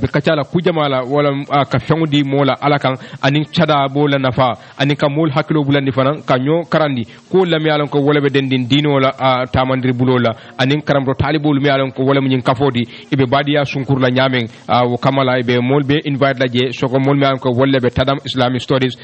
be kacala kujamala wala ka fengudi mola alakan anin cada bola nafa anin ka mol hakilo bulandi fanan ka nyo karandi ko lam yalan ko wala be dendin dino la tamandri bulola anin karamdo talibul mi yalan ko wala mun kafodi ibe badiya sunkur la nyamen wo kamala ibe mol be invite la je soko mol mi yalan ko wala be Tadam Islamic Studies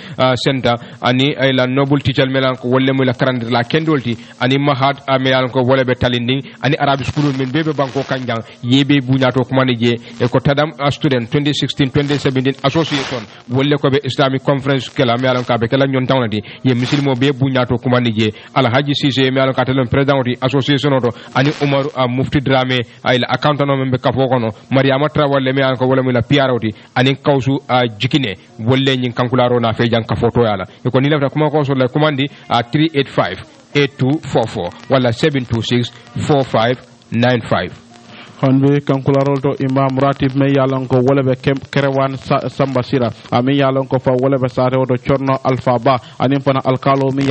Center ani ay la noble teacher mi yalan ko wala mu la karandi la kendolti ani mahad mi yalan ko wala be talinding ani arabic school min bebe banko kanjang yebe buñato ko manije e ko Tadam student 2016-2017 association wolle ko be Islamic conference kala mi alan ka be kala nyon tawnati ye muslimo be buñato kumandi je Alhaji Cissé mi alan ka telon president oti association oto ani Omar Mufti Dramé ay la accountant no membe kafo kono Mariama Trawalle mi alan ko wala mi la PR oti ani Kawsu Jikine wolle nyin kankularo na fe jang kafo to yala e ko ni lafta kuma ko so la kumandi 385-8244 wala 726-4595 honbe kankularol to imam ratib me yalan ko wala be kerewan samba sira ami yalan ko fa wala be sare wodo chorno alpha ba anim pana alkalo mi